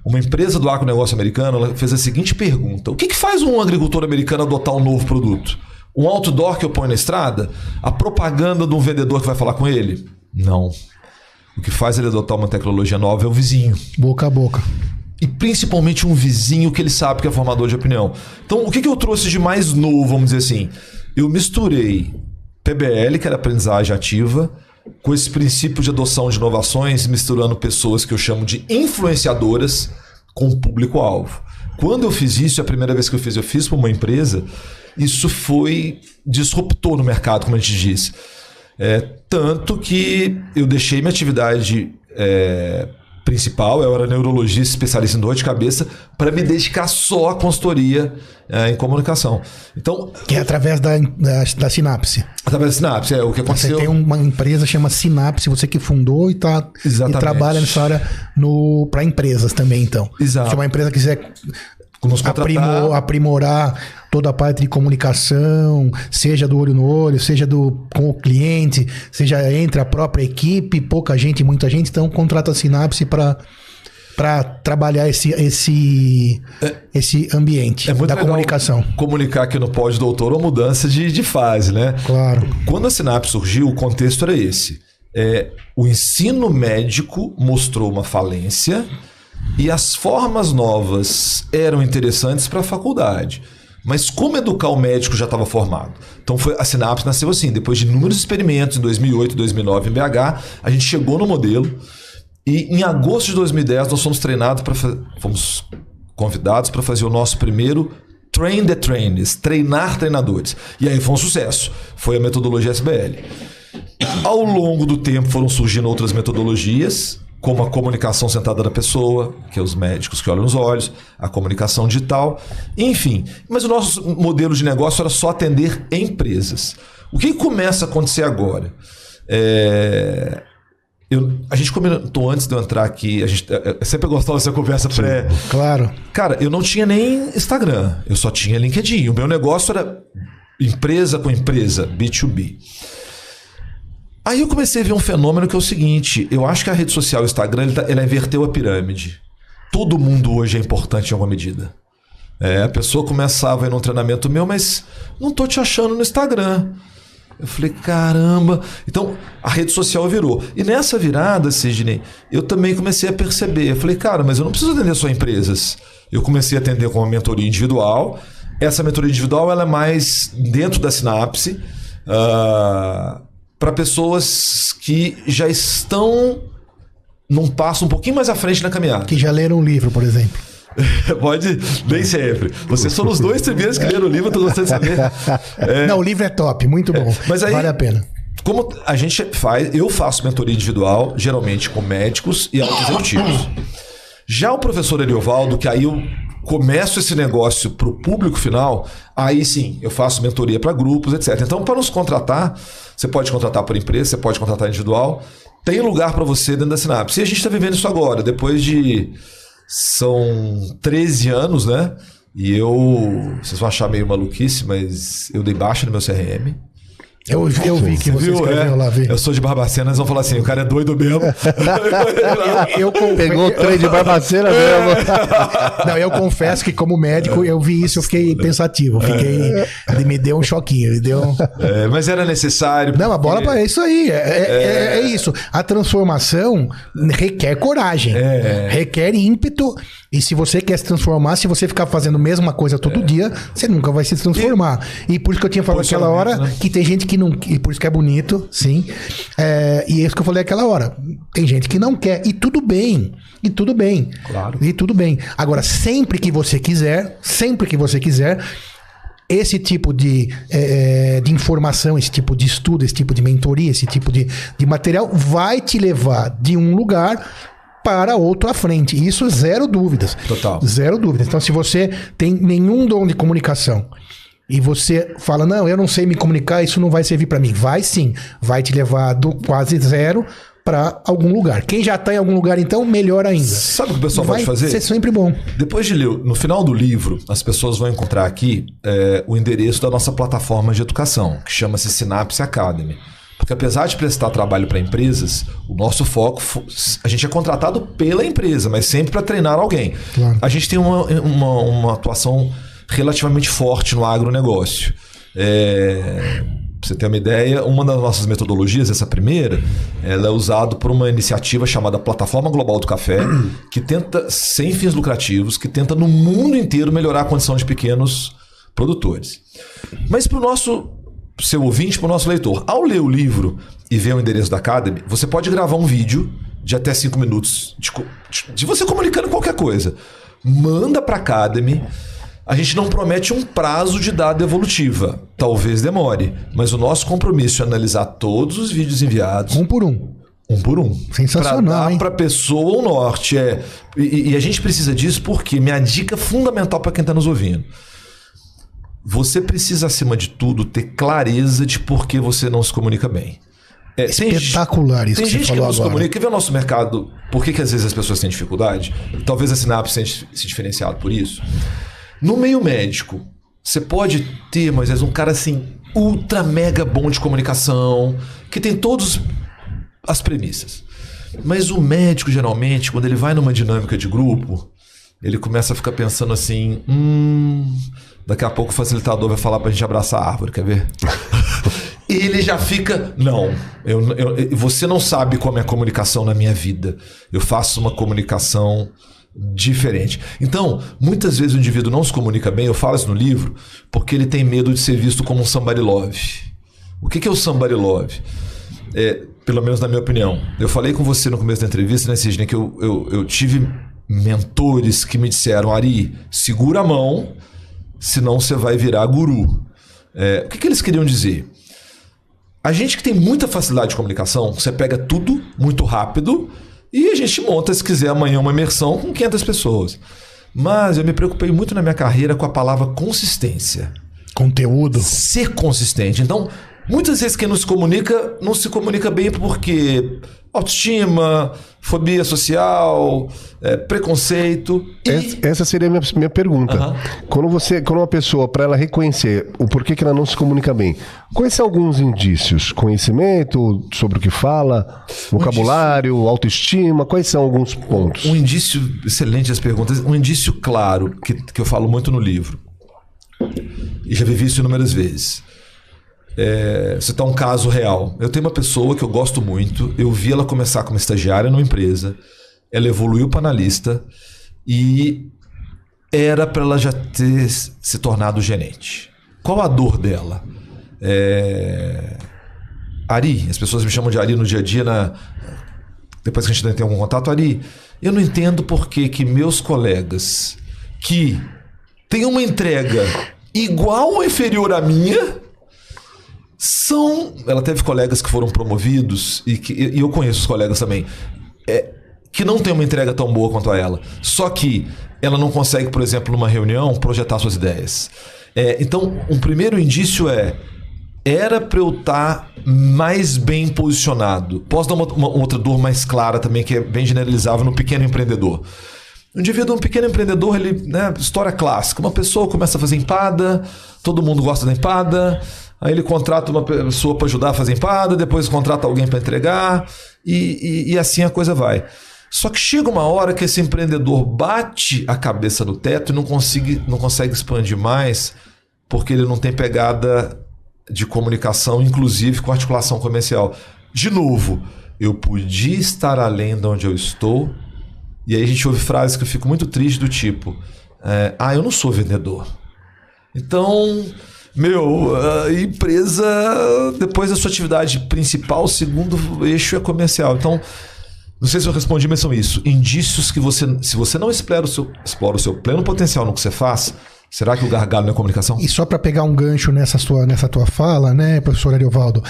Uma empresa do agronegócio americano, ela fez a seguinte pergunta: o que faz um agricultor americano adotar um novo produto? Um outdoor que eu ponho na estrada? A propaganda de um vendedor que vai falar com ele? Não. O que faz ele adotar uma tecnologia nova é o vizinho. Boca a boca. E principalmente um vizinho que ele sabe que é formador de opinião. Então, o que eu trouxe de mais novo, vamos dizer assim? Eu misturei PBL, que era aprendizagem ativa, com esse princípio de adoção de inovações, misturando pessoas que eu chamo de influenciadoras com o público-alvo. Quando eu fiz isso, a primeira vez que eu fiz para uma empresa, isso foi disruptor no mercado, como a gente disse. Tanto que eu deixei minha atividade principal, eu era neurologista especialista em dor de cabeça, para me dedicar só à consultoria em comunicação. Então, que é através da Sinapse. Através da Sinapse, o que aconteceu. Você tem uma empresa que chama Sinapse, você que fundou e trabalha nessa área para empresas também, então. Exato. Se uma empresa quiser aprimorar toda a parte de comunicação, seja do olho no olho, seja com o cliente, seja entre a própria equipe, pouca gente, muita gente, então contrata a Sinapse para trabalhar esse ambiente da comunicação. Comunicar aqui no Pós-Doutor uma mudança de fase, né? Claro. Quando a Sinapse surgiu, o contexto era esse. O ensino médico mostrou uma falência e as formas novas eram interessantes para a faculdade. Mas como educar o médico já estava formado? Então a Sinapse nasceu assim, depois de inúmeros experimentos em 2008, 2009 em BH, a gente chegou no modelo. E em agosto de 2010 nós fomos convidados para fazer o nosso primeiro Train the Trainees, treinar treinadores. E aí foi um sucesso. Foi a metodologia SBL. Ao longo do tempo foram surgindo outras metodologias, como a comunicação sentada na pessoa, que é os médicos que olham nos olhos, a comunicação digital, enfim. Mas o nosso modelo de negócio era só atender empresas. O que começa a acontecer agora? A gente comentou antes de eu entrar aqui, a gente sempre gostava dessa conversa pré. Claro. Cara, eu não tinha nem Instagram, eu só tinha LinkedIn. O meu negócio era empresa com empresa, B2B. Aí eu comecei a ver um fenômeno que é o seguinte, eu acho que a rede social, o Instagram, ela inverteu a pirâmide. Todo mundo hoje é importante em alguma medida. A pessoa começava a ir num treinamento meu, mas não tô te achando no Instagram. Eu falei, caramba. Então, a rede social virou. E nessa virada, Sidney, eu também comecei a perceber. Eu falei, cara, mas eu não preciso atender só empresas. Eu comecei a atender com uma mentoria individual. Essa mentoria individual ela é mais dentro da Sinapse, para pessoas que já estão num passo um pouquinho mais à frente na caminhada. Que já leram um livro, por exemplo. Pode, nem sempre. Vocês foram os dois primeiros que leram o livro, eu tô gostando de saber. Não, o livro é top, muito bom. Mas aí, vale a pena. Como a gente faz, eu faço mentoria individual, geralmente com médicos e altos executivos. Já o professor Ariovaldo, que aí eu começo esse negócio para o público final, aí sim, eu faço mentoria para grupos, etc. Então, para nos contratar, você pode contratar por empresa, você pode contratar individual, tem lugar para você dentro da Sinapse. E a gente está vivendo isso agora, depois de... São 13 anos, né? E vocês vão achar meio maluquice, mas eu dei baixa no meu CRM. Eu vi que você escreveu lá. Eu sou de Barbacena, eles vão falar assim, o cara é doido mesmo. Pegou o trem de Barbacena mesmo. Não, eu confesso que como médico eu vi isso, eu fiquei pensativo. Me deu um choquinho. Mas era necessário. Porque... Não, a bola é isso aí. É isso. A transformação requer coragem. Requer ímpeto. E se você quer se transformar, se você ficar fazendo a mesma coisa todo dia, você nunca vai se transformar. E por isso que eu tinha falado aquela hora, né? Que tem gente que não... E por isso que é bonito, sim. E é isso que eu falei aquela hora. Tem gente que não quer. E tudo bem. Claro. E tudo bem. Agora, sempre que você quiser, esse tipo de informação, esse tipo de estudo, esse tipo de mentoria, esse tipo de material vai te levar de um lugar para outro à frente. Isso, zero dúvidas. Total. Zero dúvidas. Então, se você tem nenhum dom de comunicação e você fala, não, eu não sei me comunicar, isso não vai servir para mim. Vai sim. Vai te levar do quase zero para algum lugar. Quem já está em algum lugar, então, melhor ainda. Sabe o que o pessoal pode fazer? Vai ser sempre bom. Depois de ler, no final do livro, as pessoas vão encontrar aqui o endereço da nossa plataforma de educação, que chama-se Sinapse Academy. Porque apesar de prestar trabalho para empresas, o nosso foco, a gente é contratado pela empresa, mas sempre para treinar alguém. Claro. A gente tem uma atuação relativamente forte no agronegócio. Pra você ter uma ideia, uma das nossas metodologias, essa primeira, ela é usada por uma iniciativa chamada Plataforma Global do Café, que tenta, sem fins lucrativos, que tenta no mundo inteiro melhorar a condição de pequenos produtores. Mas para o nosso... seu ouvinte, para o nosso leitor. Ao ler o livro e ver o endereço da Academy, você pode gravar um vídeo de até 5 minutos de você comunicando qualquer coisa. Manda para a Academy. A gente não promete um prazo de data evolutiva. Talvez demore. Mas o nosso compromisso é analisar todos os vídeos enviados. Um por um. Sensacional, pra dar para a pessoa o norte. E a gente precisa disso porque minha dica fundamental para quem está nos ouvindo. Você precisa, acima de tudo, ter clareza de por que você não se comunica bem. Espetacular isso que você falou agora. Tem gente que não se comunica. Quer ver o nosso mercado? Por que às vezes as pessoas têm dificuldade? Talvez a Sinapse tenha se diferenciado por isso. No meio médico, Você pode ter, Moisés, um cara assim, ultra mega bom de comunicação, que tem todas as premissas. Mas o médico, geralmente, quando ele vai numa dinâmica de grupo, ele começa a ficar pensando assim, daqui a pouco o facilitador vai falar pra gente abraçar a árvore, quer ver? E ele já fica, não, você não sabe como é a comunicação na minha vida. Eu faço uma comunicação diferente. Então, muitas vezes o indivíduo não se comunica bem, eu falo isso no livro, porque ele tem medo de ser visto como um somebody love. O que é o somebody love? Pelo menos na minha opinião. Eu falei com você no começo da entrevista, né, Sidney, que eu tive mentores que me disseram, Ari, segura a mão, senão você vai virar guru. O que eles queriam dizer? A gente que tem muita facilidade de comunicação, você pega tudo muito rápido e a gente monta, se quiser, amanhã uma imersão com 500 pessoas. Mas eu me preocupei muito na minha carreira com a palavra consistência. Conteúdo. Ser consistente. Então, muitas vezes quem não se comunica bem porque autoestima, fobia social, preconceito. Essa seria a minha pergunta. Quando uma pessoa, para ela reconhecer o porquê que ela não se comunica bem, quais são alguns indícios? Conhecimento sobre o que fala, vocabulário, autoestima, quais são alguns pontos? Um indício, excelente as perguntas, um indício claro que eu falo muito no livro, e já vivi isso inúmeras vezes. Citar um caso real. Eu tenho uma pessoa que eu gosto muito. Eu vi ela começar como estagiária numa empresa. Ela evoluiu para analista e era para ela já ter se tornado gerente. Qual a dor dela? Ari, as pessoas me chamam de Ari no dia a dia, depois que a gente tem algum contato. Ari, eu não entendo por que meus colegas que têm uma entrega igual ou inferior à minha ela teve colegas que foram promovidos e eu conheço os colegas também que não tem uma entrega tão boa quanto a ela, só que ela não consegue, por exemplo, numa reunião projetar suas ideias. Então, um primeiro indício era para eu estar mais bem posicionado. Posso dar uma outra dor mais clara também, que é bem generalizável no pequeno empreendedor. Um pequeno empreendedor, ele, história clássica, uma pessoa começa a fazer empada, todo mundo gosta da empada. Aí ele contrata uma pessoa para ajudar a fazer empada, depois contrata alguém para entregar e assim a coisa vai. Só que chega uma hora que esse empreendedor bate a cabeça no teto e não consegue expandir mais porque ele não tem pegada de comunicação, inclusive com articulação comercial. De novo, eu podia estar além de onde eu estou, e aí a gente ouve frases que eu fico muito triste do tipo, eu não sou vendedor. Então... a empresa, depois da sua atividade principal, o segundo eixo é comercial. Então, não sei se eu respondi, mas são isso. Indícios que se você não explora o seu pleno potencial no que você faz, será que o gargalo não é comunicação? E só para pegar um gancho nessa tua fala, né, professor Ariovaldo,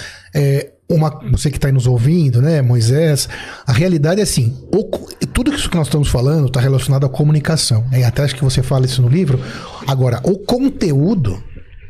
você que está aí nos ouvindo, né, Moisés, a realidade é assim, tudo isso que nós estamos falando está relacionado à comunicação. Até acho que você fala isso no livro. Agora, o conteúdo...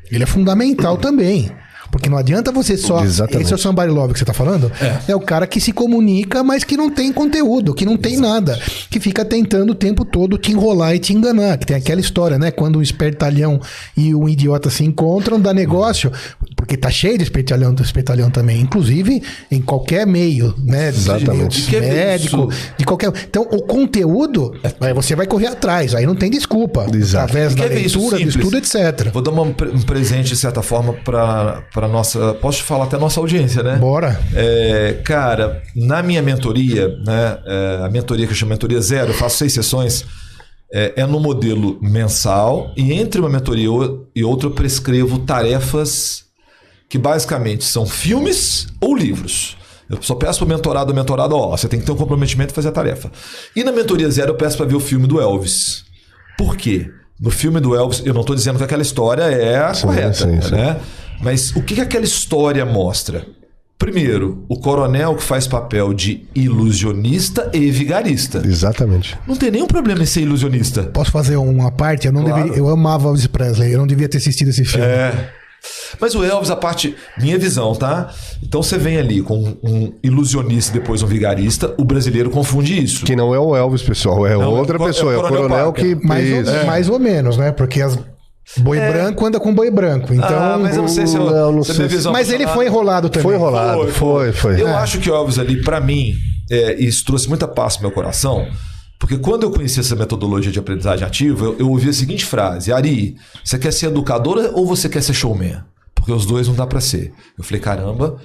ele é fundamental também. Porque não adianta você só... Exatamente. Esse é o somebody love que você está falando? É o cara que se comunica, mas que não tem conteúdo, que não tem nada. Que fica tentando o tempo todo te enrolar e te enganar. Que tem aquela história, né? Quando um espertalhão e um idiota se encontram, dá negócio. Porque tá cheio de espertalhão também. Inclusive, em qualquer meio, né? Exatamente. De médico, de qualquer... Então, o conteúdo, você vai correr atrás. Aí não tem desculpa. Exato. Através da leitura, do estudo, etc. Vou dar um presente, de certa forma, para nossa... Posso te falar até a nossa audiência, né? Bora. Cara, na minha mentoria, né? A mentoria que eu chamo Mentoria Zero, eu faço 6 sessões. No modelo mensal. E entre uma mentoria e outra eu prescrevo tarefas que basicamente são filmes ou livros. Eu só peço para o mentorado ou mentorado, você tem que ter um comprometimento e fazer a tarefa. E na mentoria zero eu peço para ver o filme do Elvis. Por quê? No filme do Elvis, eu não estou dizendo que aquela história é a correta, né? Mas o que aquela história mostra? Primeiro, o coronel que faz papel de ilusionista e vigarista. Exatamente. Não tem nenhum problema em ser ilusionista. Posso fazer uma parte? Eu amava Elvis Presley, eu não devia ter assistido esse filme. Mas o Elvis, minha visão, tá? Então você vem ali com um ilusionista e depois um vigarista, o brasileiro confunde isso. Que não é o Elvis, pessoal, outra pessoa, é o coronel que... Mais ou menos, né? Porque Boi branco anda com boi branco. Então, mas eu não sei se eu... não sei se... Mas ele foi enrolado também. Foi enrolado, foi. Eu acho que o Elvis ali, pra mim, isso trouxe muita paz pro meu coração, porque quando eu conheci essa metodologia de aprendizagem ativa, eu ouvi a seguinte frase: Ari, você quer ser educadora ou você quer ser showman? Porque os dois não dá pra ser. Eu falei, caramba,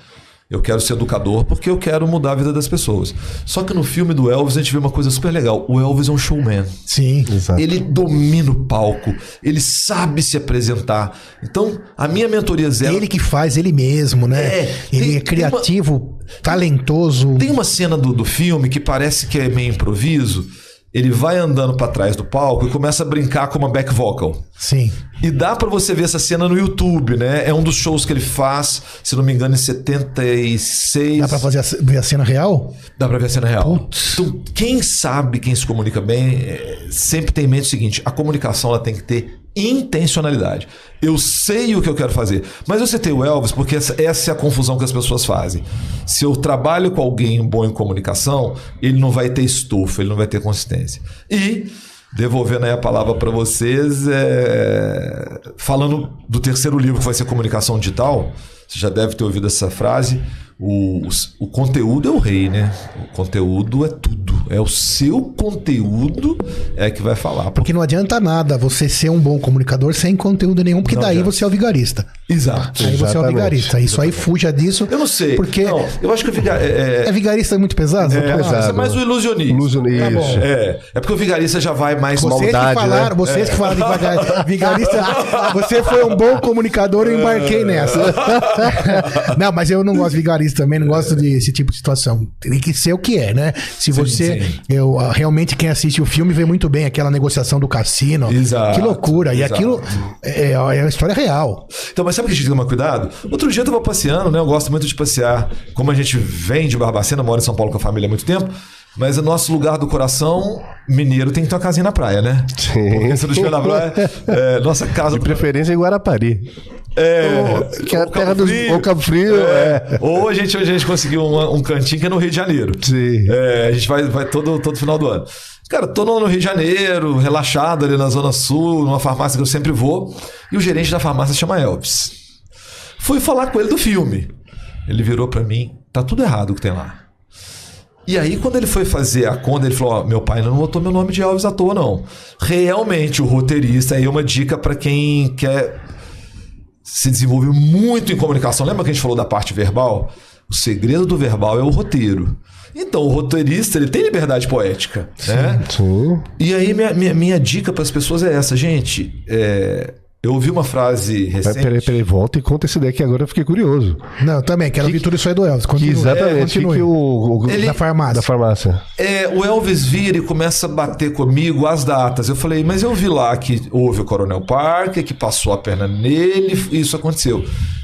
eu quero ser educador porque eu quero mudar a vida das pessoas. Só que no filme do Elvis a gente vê uma coisa super legal. O Elvis é um showman. Sim. Exato. Ele domina o palco. Ele sabe se apresentar. Então, a minha mentoria zero... Ele que faz ele mesmo, né? Ele é criativo, talentoso. Tem uma cena do filme que parece que é meio improviso. Ele vai andando pra trás do palco e começa a brincar com uma back vocal. Sim. E dá pra você ver essa cena no YouTube, né? É um dos shows que ele faz, se não me engano, em 76. Dá pra ver a cena real? Dá pra ver a cena real. Putz. Então, quem sabe, quem se comunica bem, sempre tem em mente o seguinte: a comunicação ela tem que ter intencionalidade. Eu sei o que eu quero fazer. Mas eu citei o Elvis porque essa é a confusão que as pessoas fazem. Se eu trabalho com alguém bom em comunicação, ele não vai ter estofo, ele não vai ter consistência. E, devolvendo aí a palavra para vocês, falando do terceiro livro, que vai ser Comunicação Digital, você já deve ter ouvido essa frase. O conteúdo é o rei, né? O conteúdo é tudo. É o seu conteúdo que vai falar. Porque não adianta nada você ser um bom comunicador sem conteúdo nenhum, porque Não daí adianta. você é o vigarista. Exato. Aí você é o Exatamente. vigarista. Isso aí fuja disso. Eu não sei. Porque Não, eu acho que o é vigarista muito pesado? É, pesado. isso é mais o ilusionista. Ilusionista. Tá bom. É porque o vigarista já vai mais... Maldade, Vocês que falaram de vigarista, você foi um bom comunicador, eu embarquei nessa. Não, mas eu não gosto de vigarista também, não gosto desse tipo de situação. Tem que ser o que é, né? Se você... sim. Realmente quem assiste o filme vê muito bem aquela negociação do cassino. Exato, Que loucura. E exato. aquilo é uma história real. Então, mas sabe que a gente tem que tomar cuidado? Outro dia eu tava passeando, né? Eu gosto muito de passear. Como a gente vem de Barbacena, mora em São Paulo com a família há muito tempo, mas o nosso lugar do coração mineiro tem que ter uma casinha na praia, né? Sim. Porque se não estiver na praia, nossa casa... De preferência em Guarapari. Que é a terra dos... Ou Cabo Frio. Ou hoje a gente conseguiu um cantinho que é no Rio de Janeiro. Sim. A gente vai todo final do ano. Cara, tô no Rio de Janeiro, relaxado ali na Zona Sul, numa farmácia que eu sempre vou, e o gerente da farmácia chama Elvis. Fui falar com ele do filme. Ele virou pra mim: tá tudo errado o que tem lá. E aí, quando ele foi fazer a conta, ele falou: meu pai não botou meu nome de Elvis à toa, não. Realmente, o roteirista aí é uma dica pra quem quer se desenvolver muito em comunicação. Lembra que a gente falou da parte verbal? O segredo do verbal é o roteiro. Então, o roteirista, ele tem liberdade poética, né? Sim. E aí, minha dica para as pessoas é essa, gente. Eu ouvi uma frase recente. Peraí, volta e conta essa ideia que agora eu fiquei curioso. Não, também, quero ouvir tudo isso aí do Elvis. Que Continue. exatamente, Continue. que o Da farmácia. Da farmácia. O Elvis vira e começa a bater comigo as datas. Eu falei, mas eu vi lá que houve o Coronel Parker, que passou a perna nele, e isso aconteceu.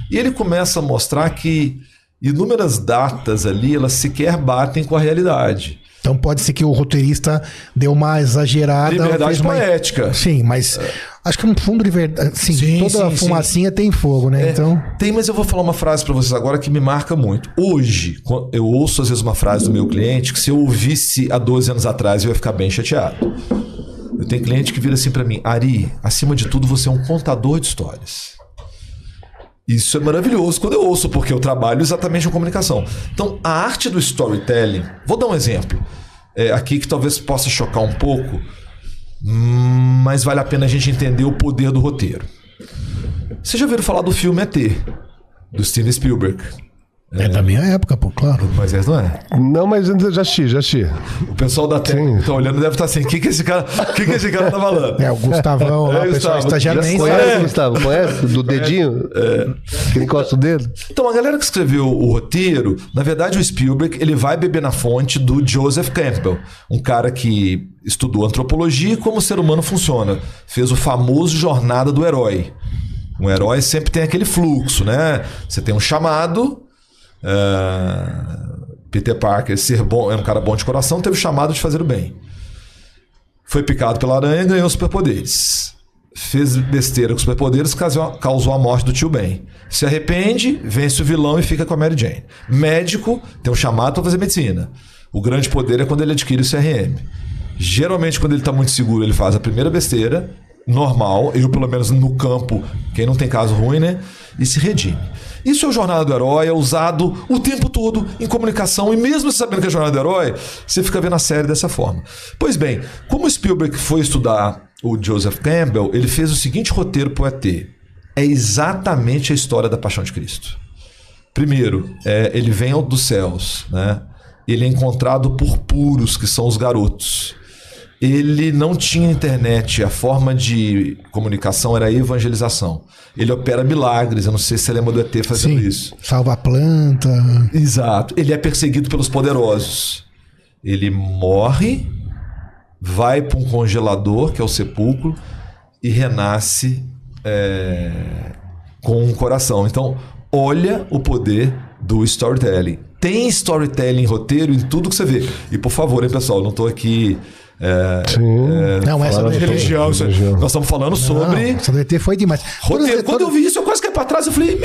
E ele começa a mostrar que inúmeras datas ali, elas sequer batem com a realidade. Então pode ser que o roteirista deu uma exagerada. Liberdade poética. Sim, mas acho que um fundo de verdade. Sim, toda fumacinha tem fogo, né? Então... Tem, mas eu vou falar uma frase para vocês agora que me marca muito. Hoje, eu ouço às vezes uma frase do meu cliente que se eu ouvisse há 12 anos atrás eu ia ficar bem chateado. Eu tenho cliente que vira assim para mim: Ari, acima de tudo você é um contador de histórias. Isso é maravilhoso quando eu ouço, porque eu trabalho exatamente com comunicação. Então, a arte do storytelling... Vou dar um exemplo aqui que talvez possa chocar um pouco, mas vale a pena a gente entender o poder do roteiro. Vocês já ouviram falar do filme ET, do Steven Spielberg? É da minha época, pô, claro. Mas não é. Não, mas já assisti. O pessoal da técnica que tá olhando deve estar assim: o que esse cara tá falando? O Gustavão lá, o pessoal Gustavo, estagiário nem Conhece, sabe. Gustavo? Conhece? Do dedinho? Que encosta o dedo? Então, a galera que escreveu o roteiro, na verdade, o Spielberg, ele vai beber na fonte do Joseph Campbell, um cara que estudou antropologia e como o ser humano funciona. Fez o famoso Jornada do Herói. Um herói sempre tem aquele fluxo, né? Você tem um chamado... Peter Parker ser bom, é um cara bom de coração, teve o chamado de fazer o bem. Foi picado pela aranha e ganhou superpoderes. Fez besteira com superpoderes, causou a morte do tio Ben. Se arrepende, vence o vilão e fica com a Mary Jane. Médico tem um chamado para fazer medicina. O grande poder é quando ele adquire o CRM. Geralmente, quando ele está muito seguro, ele faz a primeira besteira normal, eu pelo menos no campo, quem não tem caso ruim, né? E se redime. Isso é o Jornada do Herói, é usado o tempo todo em comunicação, e mesmo você sabendo que é Jornada do Herói, você fica vendo a série dessa forma. Pois bem, como o Spielberg foi estudar o Joseph Campbell, ele fez o seguinte roteiro pro ET. É exatamente a história da Paixão de Cristo. Primeiro, ele vem dos céus, né? Ele é encontrado por puros, que são os garotos. Ele não tinha internet, a forma de comunicação era a evangelização. Ele opera milagres, eu não sei se você lembra do ET fazendo isso. Salva a planta. Exato. Ele é perseguido pelos poderosos. Ele morre, vai para um congelador, que é o sepulcro, e renasce com um coração. Então, olha o poder do storytelling. Tem storytelling, roteiro em tudo que você vê. E por favor, hein, pessoal, eu não estou aqui... não, essa do religião. Nós estamos falando sobre... Essa do ET foi demais. Roteiro. Quando eu vi isso, eu quase caí para trás. Eu falei,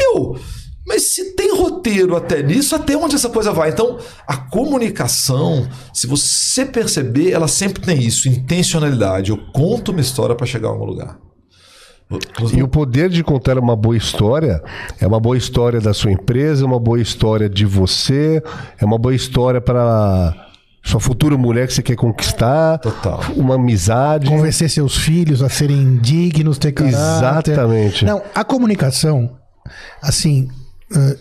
mas se tem roteiro até nisso, até onde essa coisa vai? Então, a comunicação, se você perceber, ela sempre tem isso, intencionalidade. Eu conto uma história para chegar a algum lugar. E o poder de contar uma boa história é uma boa história da sua empresa, uma boa história de você, é uma boa história para sua futura mulher que você quer conquistar. Total. Uma amizade. Convencer seus filhos a serem dignos, ter caráter. Exatamente. Não, a comunicação, assim,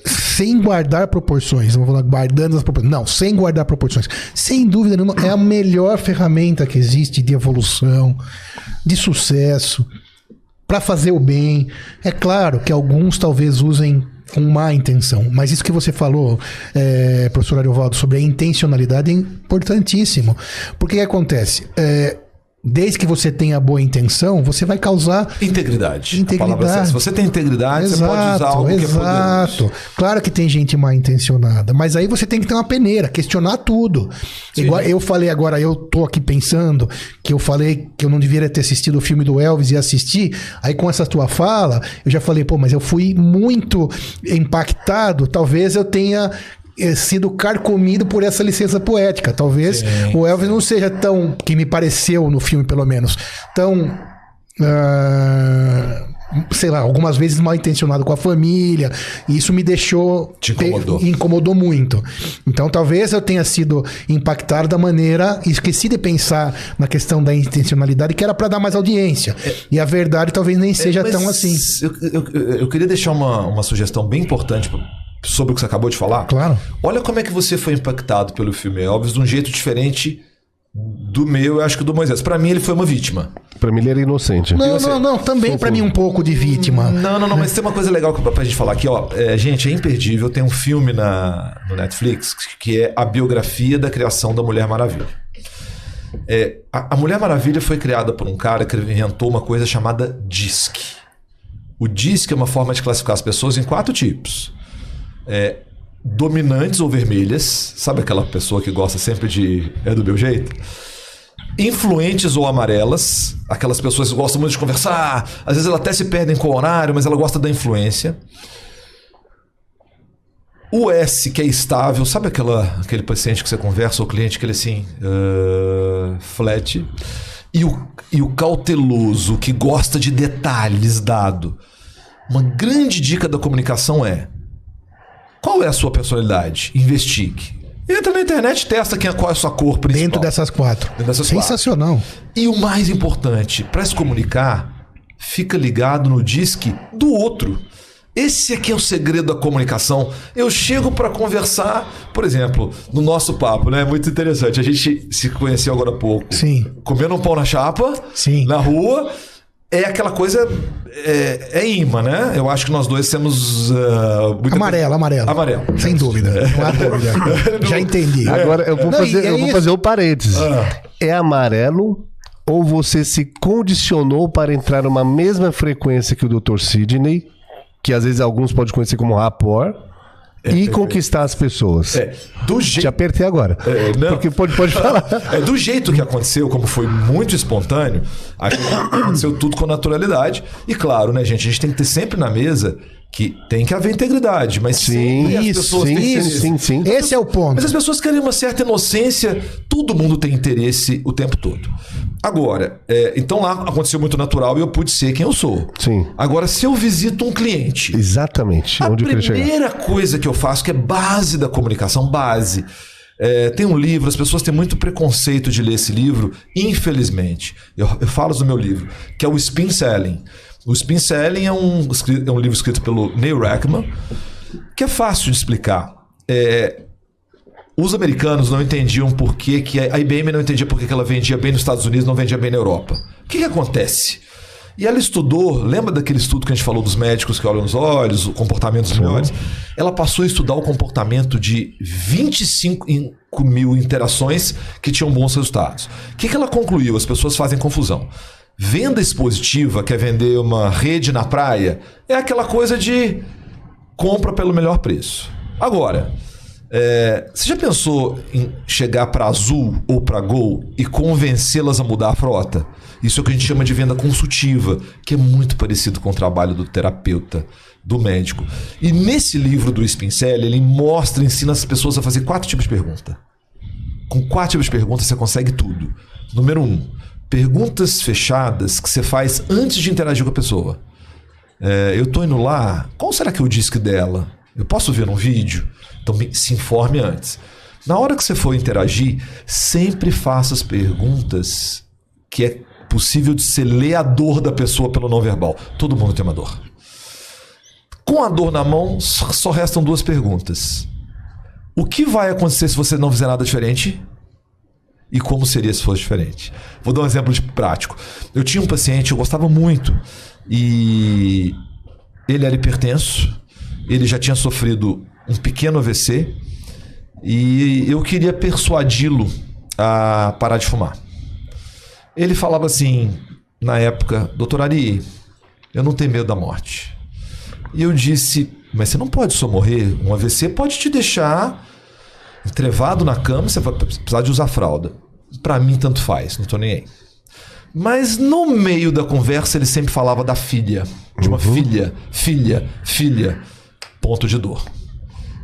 sem guardar proporções, vamos falar guardando as proporções. Não, sem guardar proporções. Sem dúvida nenhuma, é a melhor ferramenta que existe de evolução, de sucesso, para fazer o bem. É claro que alguns talvez usem com má intenção, mas isso que você falou, professor Ariovaldo, sobre a intencionalidade é importantíssimo. Porque o que acontece? Desde que você tenha boa intenção, você vai causar... Integridade. Se você tem integridade, você pode usar algo que é poderoso. Claro que tem gente mal intencionada, mas aí você tem que ter uma peneira, questionar tudo. Sim. Igual eu falei agora, eu tô aqui pensando que eu falei que eu não deveria ter assistido o filme do Elvis e assistir. Aí com essa tua fala, eu já falei, mas eu fui muito impactado, talvez eu tenha... sido carcomido por essa licença poética. Talvez o Elvis não seja tão, que me pareceu no filme pelo menos, tão sei lá, algumas vezes mal intencionado com a família, e isso me deixou... Te incomodou. Incomodou muito. Então talvez eu tenha sido impactado da maneira, esqueci de pensar na questão da intencionalidade, que era para dar mais audiência, e a verdade talvez nem seja tão assim. Eu queria deixar uma sugestão bem importante sobre o que você acabou de falar. Claro. Olha como é que você foi impactado pelo filme Elvis de um jeito diferente do meu, eu acho que do Moisés. Pra mim, ele foi uma vítima. Pra mim, ele era inocente. Não. Também pra mim um pouco de vítima. Não, mas tem uma coisa legal pra gente falar aqui, ó. Gente, é imperdível. Tem um filme no Netflix que é a biografia da criação da Mulher Maravilha. A Mulher Maravilha foi criada por um cara que inventou uma coisa chamada DISC. O DISC é uma forma de classificar as pessoas em 4 tipos. Dominantes ou vermelhas, sabe aquela pessoa que gosta sempre de do meu jeito? Influentes ou amarelas, aquelas pessoas que gostam muito de conversar, às vezes elas até se perdem com o horário, mas ela gosta da influência. O S, que é estável, sabe aquele paciente que você conversa, ou cliente que ele assim, flat. E o cauteloso, que gosta de detalhes dado. Uma grande dica da comunicação qual é a sua personalidade? Investigue. Entra na internet e testa qual é a sua cor principal. Dentro dessas 4. Sensacional. E o mais importante, para se comunicar, fica ligado no disque do outro. Esse aqui é o segredo da comunicação. Eu chego para conversar, por exemplo, no nosso papo, né? Muito interessante. A gente se conheceu agora há pouco. Sim. Comendo um pão na chapa. Sim. Na rua. É aquela coisa... imã, né? Eu acho que nós dois temos... Amarelo. Sem dúvida. Não há dúvida. Já entendi. Agora eu vou fazer o parênteses. É amarelo ou você se condicionou para entrar numa mesma frequência que o Dr. Sidney, que às vezes alguns podem conhecer como rapport, e conquistar as pessoas? Te apertei agora. Porque pode falar. Do jeito que aconteceu, como foi muito espontâneo, aconteceu tudo com naturalidade. E claro, né, gente? A gente tem que ter sempre na mesa Que tem que haver integridade, mas Sim, sempre as pessoas têm interesse. sim. Esse é o ponto. Mas as pessoas querem uma certa inocência, todo mundo tem interesse o tempo todo. Agora, então lá aconteceu muito natural e eu pude ser quem eu sou. Sim. Agora, se eu visito um cliente, Exatamente. a Onde eu queria chegar. primeira coisa que eu faço, que é base da comunicação, base. Tem um livro, as pessoas têm muito preconceito de ler esse livro, infelizmente. Eu falo no meu livro, que é o Spin Selling. O Spin Selling é um livro escrito pelo Neil Rackman, que é fácil de explicar. Os americanos não entendiam por que a IBM não entendia por que ela vendia bem nos Estados Unidos e não vendia bem na Europa. O que acontece? E ela estudou, lembra daquele estudo que a gente falou dos médicos que olham nos olhos, o comportamento dos melhores? Ela passou a estudar o comportamento de 25 mil interações que tinham bons resultados. O que ela concluiu? As pessoas fazem confusão. Venda expositiva, que é vender uma rede na praia, é aquela coisa de compra pelo melhor preço. Agora, você já pensou em chegar para Azul ou para Gol e convencê-las a mudar a frota? Isso é o que a gente chama de venda consultiva, que é muito parecido com o trabalho do terapeuta, do médico. E nesse livro do Spin Selling, ele ensina as pessoas a fazer 4 tipos de pergunta. Com 4 tipos de perguntas você consegue tudo. Número 1, perguntas fechadas que você faz antes de interagir com a pessoa. Eu tô indo lá, qual será que é o disque dela? Eu posso ver num vídeo? Então se informe antes. Na hora que você for interagir, sempre faça as perguntas que é possível de você ler a dor da pessoa pelo não verbal. Todo mundo tem uma dor. Com a dor na mão, só restam 2 perguntas. O que vai acontecer se você não fizer nada diferente? E como seria se fosse diferente? Vou dar um exemplo prático. Eu tinha um paciente, eu gostava muito, e ele era hipertenso, ele já tinha sofrido um pequeno AVC, e eu queria persuadi-lo a parar de fumar. Ele falava assim, na época, doutor Ari, eu não tenho medo da morte. E eu disse, mas você não pode só morrer, um AVC pode te deixar entrevado na cama, você vai precisar de usar fralda. Pra mim, tanto faz, não tô nem aí. Mas no meio da conversa, ele sempre falava da filha. De uma filha. Ponto de dor.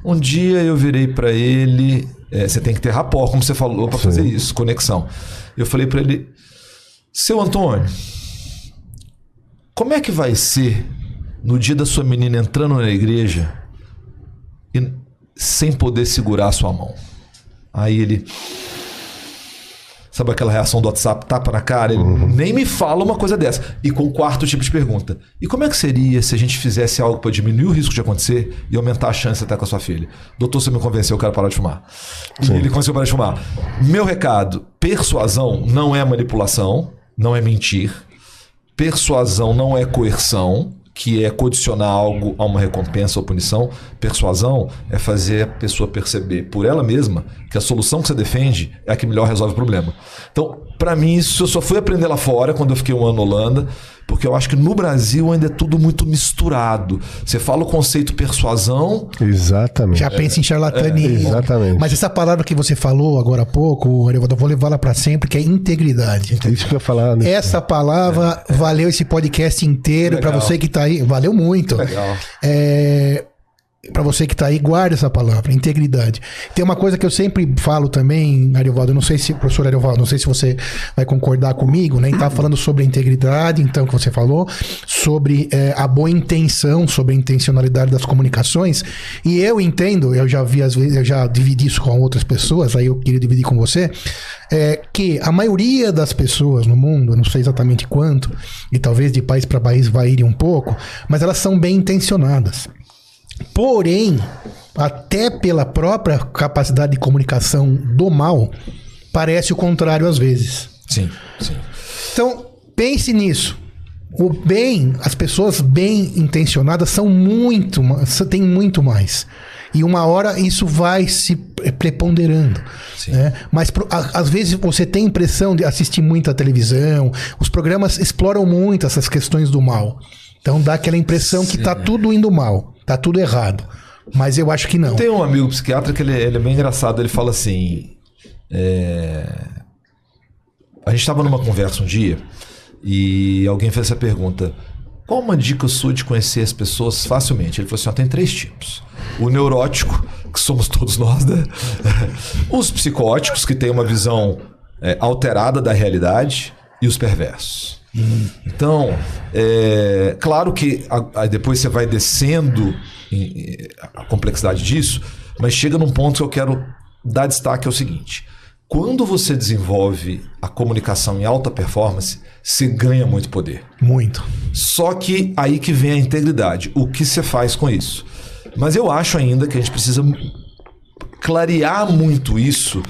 Um dia eu virei pra ele... você tem que ter rapport, como você falou, pra fazer isso, conexão. Eu falei pra ele... Seu Antônio, como é que vai ser no dia da sua menina entrando na igreja e sem poder segurar a sua mão? Aí ele... Sabe aquela reação do WhatsApp, tapa na cara? Ele nem me fala uma coisa dessa. E com o 4º tipo de pergunta. E como é que seria se a gente fizesse algo para diminuir o risco de acontecer e aumentar a chance de estar com a sua filha? Doutor, você me convenceu, eu quero parar de fumar. Sim. Ele convenceu parar de fumar. Meu recado, persuasão não é manipulação, não é mentir. Persuasão não é coerção, que é condicionar algo a uma recompensa ou punição. Persuasão é fazer a pessoa perceber por ela mesma que a solução que você defende é a que melhor resolve o problema. Então, para mim, isso eu só fui aprender lá fora, quando eu fiquei 1 ano na Holanda, porque eu acho que no Brasil ainda é tudo muito misturado. Você fala o conceito persuasão... Exatamente. Já pensa em charlatanismo. Exatamente. Mas essa palavra que você falou agora há pouco, eu vou levá-la para sempre, que é integridade. É isso que eu ia falar. Né? Essa palavra valeu esse podcast inteiro. Para você que tá aí, valeu muito. Legal. Para você que tá aí, guarda essa palavra, integridade. Tem uma coisa que eu sempre falo também, Ariovaldo, não sei se, professor Ariovaldo, não sei se você vai concordar comigo, né? Tá falando sobre a integridade, então, que você falou, sobre a boa intenção, sobre a intencionalidade das comunicações. E eu entendo, eu já vi às vezes, eu já dividi isso com outras pessoas, aí eu queria dividir com você, que a maioria das pessoas no mundo, eu não sei exatamente quanto, e talvez de país para país varie um pouco, mas elas são bem intencionadas. Porém, até pela própria capacidade de comunicação do mal, parece o contrário às vezes. Sim. Então, pense nisso. O bem, as pessoas bem intencionadas têm muito mais. E uma hora isso vai se preponderando. Né? Mas às vezes você tem a impressão de assistir muita televisão, os programas exploram muito essas questões do mal. Então dá aquela impressão que tá tudo indo mal. Tá tudo errado. Mas eu acho que não. Tem um amigo psiquiatra que ele é bem engraçado. Ele fala assim... A gente estava numa conversa um dia e alguém fez essa pergunta. qual uma dica sua de conhecer as pessoas facilmente? Ele falou assim, tem 3 tipos. O neurótico, que somos todos nós, né? Os psicóticos, que têm uma visão alterada da realidade, e os perversos. Então, claro que depois você vai descendo a complexidade disso, mas chega num ponto que eu quero dar destaque, é o seguinte: quando você desenvolve a comunicação em alta performance, você ganha muito poder. Muito. Só que aí que vem a integridade. O que você faz com isso? Mas eu acho ainda que a gente precisa clarear muito isso,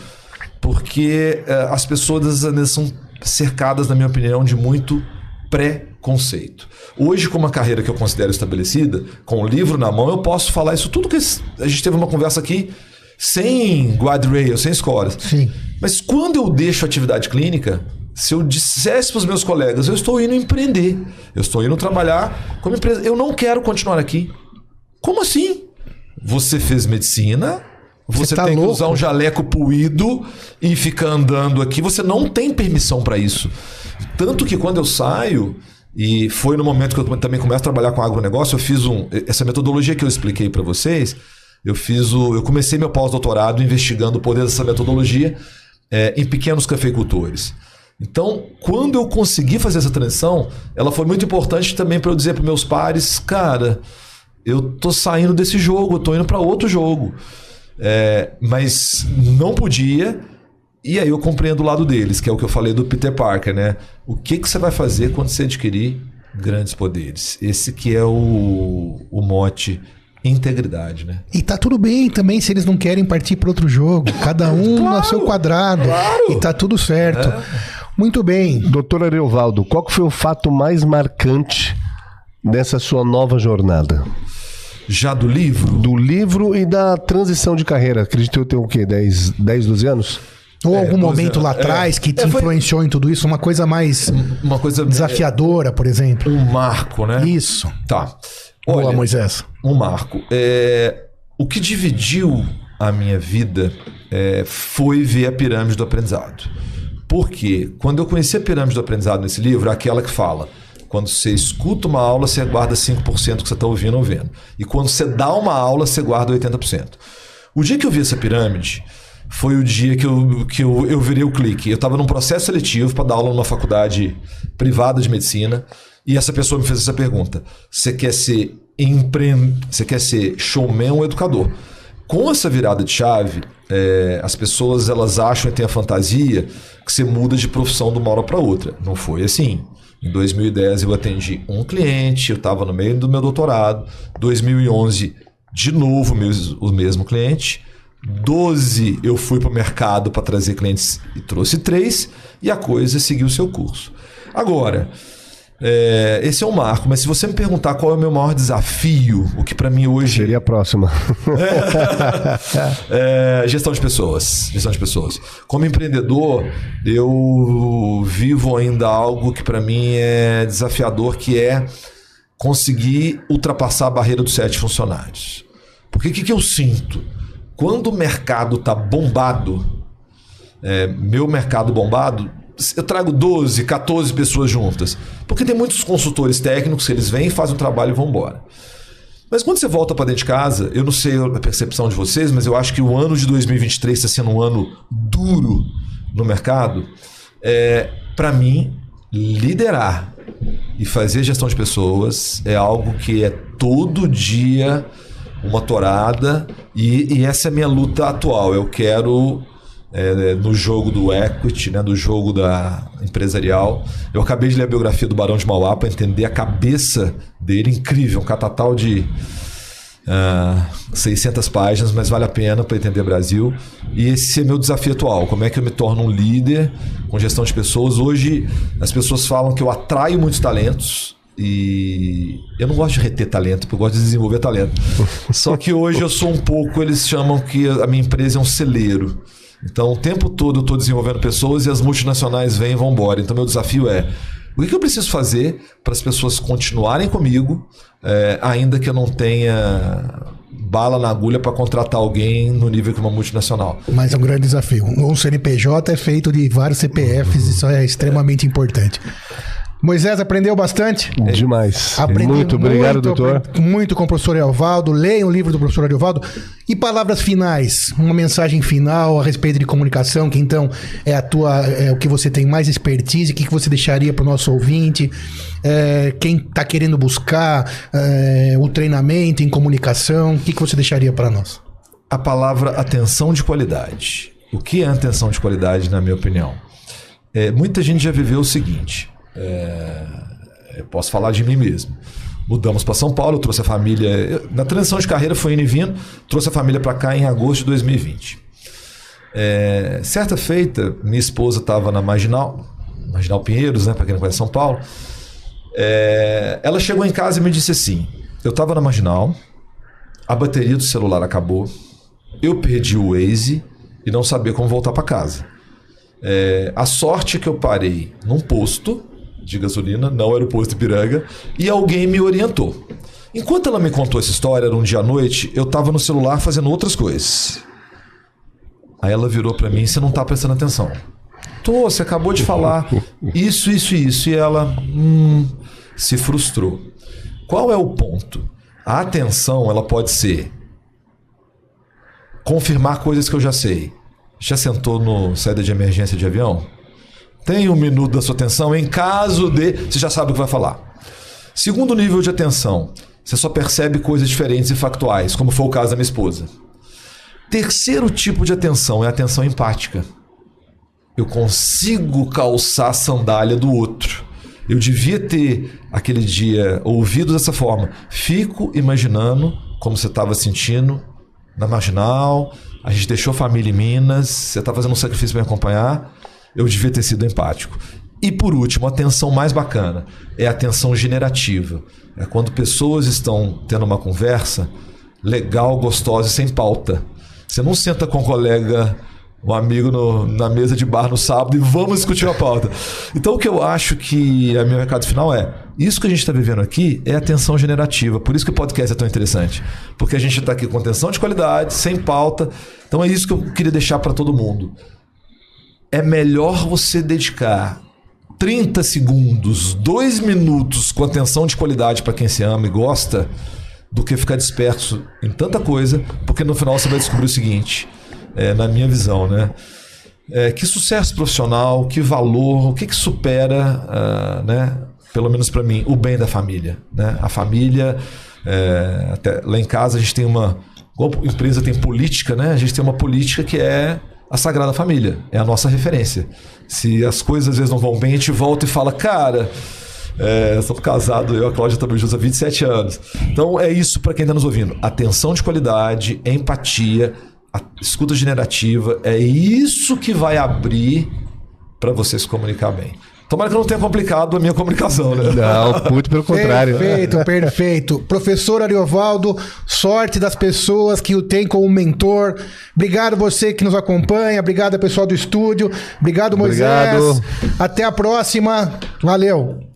porque as pessoas ainda são cercadas, na minha opinião, de muito preconceito. Hoje, com uma carreira que eu considero estabelecida, com o livro na mão, eu posso falar isso tudo que a gente teve uma conversa aqui sem guardrail, sem escolas. Sim. Mas quando eu deixo a atividade clínica, se eu dissesse para os meus colegas, eu estou indo empreender, eu estou indo trabalhar como empresa, eu não quero continuar aqui. Como assim? Você fez medicina, você tá tem louco? que usar um jaleco puído e ficar andando aqui, você não tem permissão para isso. Tanto que quando eu saio, e foi no momento que eu também começo a trabalhar com agronegócio, eu fiz essa metodologia que eu expliquei para vocês, eu comecei meu pós-doutorado investigando o poder dessa metodologia em pequenos cafeicultores. Então, quando eu consegui fazer essa transição, ela foi muito importante também para eu dizer para meus pares, cara, eu tô saindo desse jogo, eu tô indo para outro jogo. Mas não podia, e aí eu compreendo o lado deles, que é o que eu falei do Peter Parker, né? O que você vai fazer quando você adquirir grandes poderes? Esse que é o mote, integridade, né? E tá tudo bem também se eles não querem partir para outro jogo. Cada um no seu quadrado. Claro. E tá tudo certo. Muito bem. Doutor Ariovaldo, qual que foi o fato mais marcante dessa sua nova jornada? Já do livro? Do livro e da transição de carreira. Acredito que eu tenho o quê? 10, 12 anos? Ou algum momento lá atrás que te influenciou em tudo isso? Uma coisa mais desafiadora, por exemplo? Um marco, né? Isso. Tá. Boa, Moisés. Um marco. O que dividiu a minha vida foi ver a pirâmide do aprendizado. Por quê? Quando eu conheci a pirâmide do aprendizado nesse livro, é aquela que fala: quando você escuta uma aula, você guarda 5% que você está ouvindo ou vendo. E quando você dá uma aula, você guarda 80%. O dia que eu vi essa pirâmide foi o dia que eu virei o clique. Eu estava num processo seletivo para dar aula numa faculdade privada de medicina, e essa pessoa me fez essa pergunta: você quer ser showman ou educador? Com essa virada de chave, as pessoas elas acham e têm a fantasia que você muda de profissão de uma hora para outra. Não foi assim. Em 2010 eu atendi um cliente, eu estava no meio do meu doutorado. 2011, de novo o mesmo cliente. 12 eu fui para o mercado para trazer clientes e trouxe 3, e a coisa seguiu o seu curso. Agora, esse é um marco, mas se você me perguntar qual é o meu maior desafio, o que para mim hoje... Seria a próxima. Gestão de pessoas. Como empreendedor, eu vivo ainda algo que para mim é desafiador, que é conseguir ultrapassar a barreira dos 7 funcionários. Porque o que eu sinto? Quando o mercado está bombado, meu mercado bombado, eu trago 12, 14 pessoas juntas. Porque tem muitos consultores técnicos que eles vêm, fazem um trabalho e vão embora. Mas quando você volta para dentro de casa, eu não sei a percepção de vocês, mas eu acho que o ano de 2023 está sendo um ano duro no mercado. Para mim, liderar e fazer gestão de pessoas é algo que é todo dia uma torada, e essa é a minha luta atual. Eu quero, no jogo do equity, né, do jogo da empresarial, eu acabei de ler a biografia do Barão de Mauá para entender a cabeça dele, incrível, um catatal de 600 páginas, mas vale a pena para entender o Brasil. E esse é meu desafio atual: como é que eu me torno um líder com gestão de pessoas? Hoje as pessoas falam que eu atraio muitos talentos, e eu não gosto de reter talento, porque eu gosto de desenvolver talento. Só que hoje eu sou um pouco, eles chamam que a minha empresa é um celeiro. Então o tempo todo eu estou desenvolvendo pessoas e as multinacionais vêm e vão embora. Então meu desafio é: o que eu preciso fazer para as pessoas continuarem comigo, ainda que eu não tenha bala na agulha para contratar alguém no nível que uma multinacional? Mas é um grande desafio. Um CNPJ é feito de vários CPFs, isso é extremamente importante. Moisés, aprendeu bastante? Demais. Aprendeu Muito obrigado, doutor. Muito com o professor Ariovaldo. Leiam o livro do professor Ariovaldo. E palavras finais, uma mensagem final a respeito de comunicação, que então é o que você tem mais expertise, o que você deixaria para o nosso ouvinte, quem está querendo buscar o treinamento em comunicação, o que você deixaria para nós? A palavra atenção de qualidade. O que é atenção de qualidade, na minha opinião? Muita gente já viveu o seguinte... eu posso falar de mim mesmo. Mudamos para São Paulo, eu trouxe a família... Na transição de carreira foi indo e vindo, trouxe a família para cá em agosto de 2020. Certa feita, minha esposa estava na Marginal Pinheiros, né, para quem não conhece São Paulo. Ela chegou em casa e me disse assim: eu estava na Marginal, a bateria do celular acabou, eu perdi o Waze e não sabia como voltar para casa. A sorte é que eu parei num posto de gasolina, não era o posto Ipiranga, e alguém me orientou. Enquanto ela me contou essa história, era um dia à noite, eu estava no celular fazendo outras coisas. Aí ela virou para mim: você não está prestando atenção. Você acabou de falar isso. E ela se frustrou. Qual é o ponto? A atenção, ela pode ser confirmar coisas que eu já sei. Já sentou no saída de emergência de avião? Tem 1 minuto da sua atenção em caso de... Você já sabe o que vai falar. Segundo nível de atenção, você só percebe coisas diferentes e factuais, como foi o caso da minha esposa. Terceiro tipo de atenção é a atenção empática. Eu consigo calçar a sandália do outro. Eu devia ter, aquele dia, ouvido dessa forma. Fico imaginando como você estava sentindo na Marginal, a gente deixou a família em Minas, você está fazendo um sacrifício para me acompanhar. Eu devia ter sido empático. E por último, a atenção mais bacana é a atenção generativa. É quando pessoas estão tendo uma conversa legal, gostosa e sem pauta. Você não senta com um colega, um amigo na mesa de bar no sábado e vamos discutir uma pauta. Então o que eu acho que é meu recado final isso que a gente está vivendo aqui é atenção generativa. Por isso que o podcast é tão interessante. Porque a gente está aqui com atenção de qualidade, sem pauta. Então é isso que eu queria deixar para todo mundo. É melhor você dedicar 30 segundos, 2 minutos com atenção de qualidade para quem se ama e gosta, do que ficar disperso em tanta coisa, porque no final você vai descobrir o seguinte, na minha visão, né? Que sucesso profissional, que valor, o que supera, né? Pelo menos para mim, o bem da família, né? A família, até lá em casa a gente tem igual a empresa tem política, né? A gente tem uma política que é a Sagrada Família, é a nossa referência. Se as coisas às vezes não vão bem, a gente volta e fala, cara, somos casados, eu e a Cláudia também juntos há 27 anos. Então é isso para quem está nos ouvindo. Atenção de qualidade, empatia, a escuta generativa, é isso que vai abrir para você se comunicar bem. Tomara que não tenha complicado a minha comunicação, né? Não, muito pelo contrário. Perfeito. Professor Ariovaldo, sorte das pessoas que o tem como mentor. Obrigado você que nos acompanha. Obrigado pessoal do estúdio. Obrigado, Moisés. Obrigado. Até a próxima. Valeu.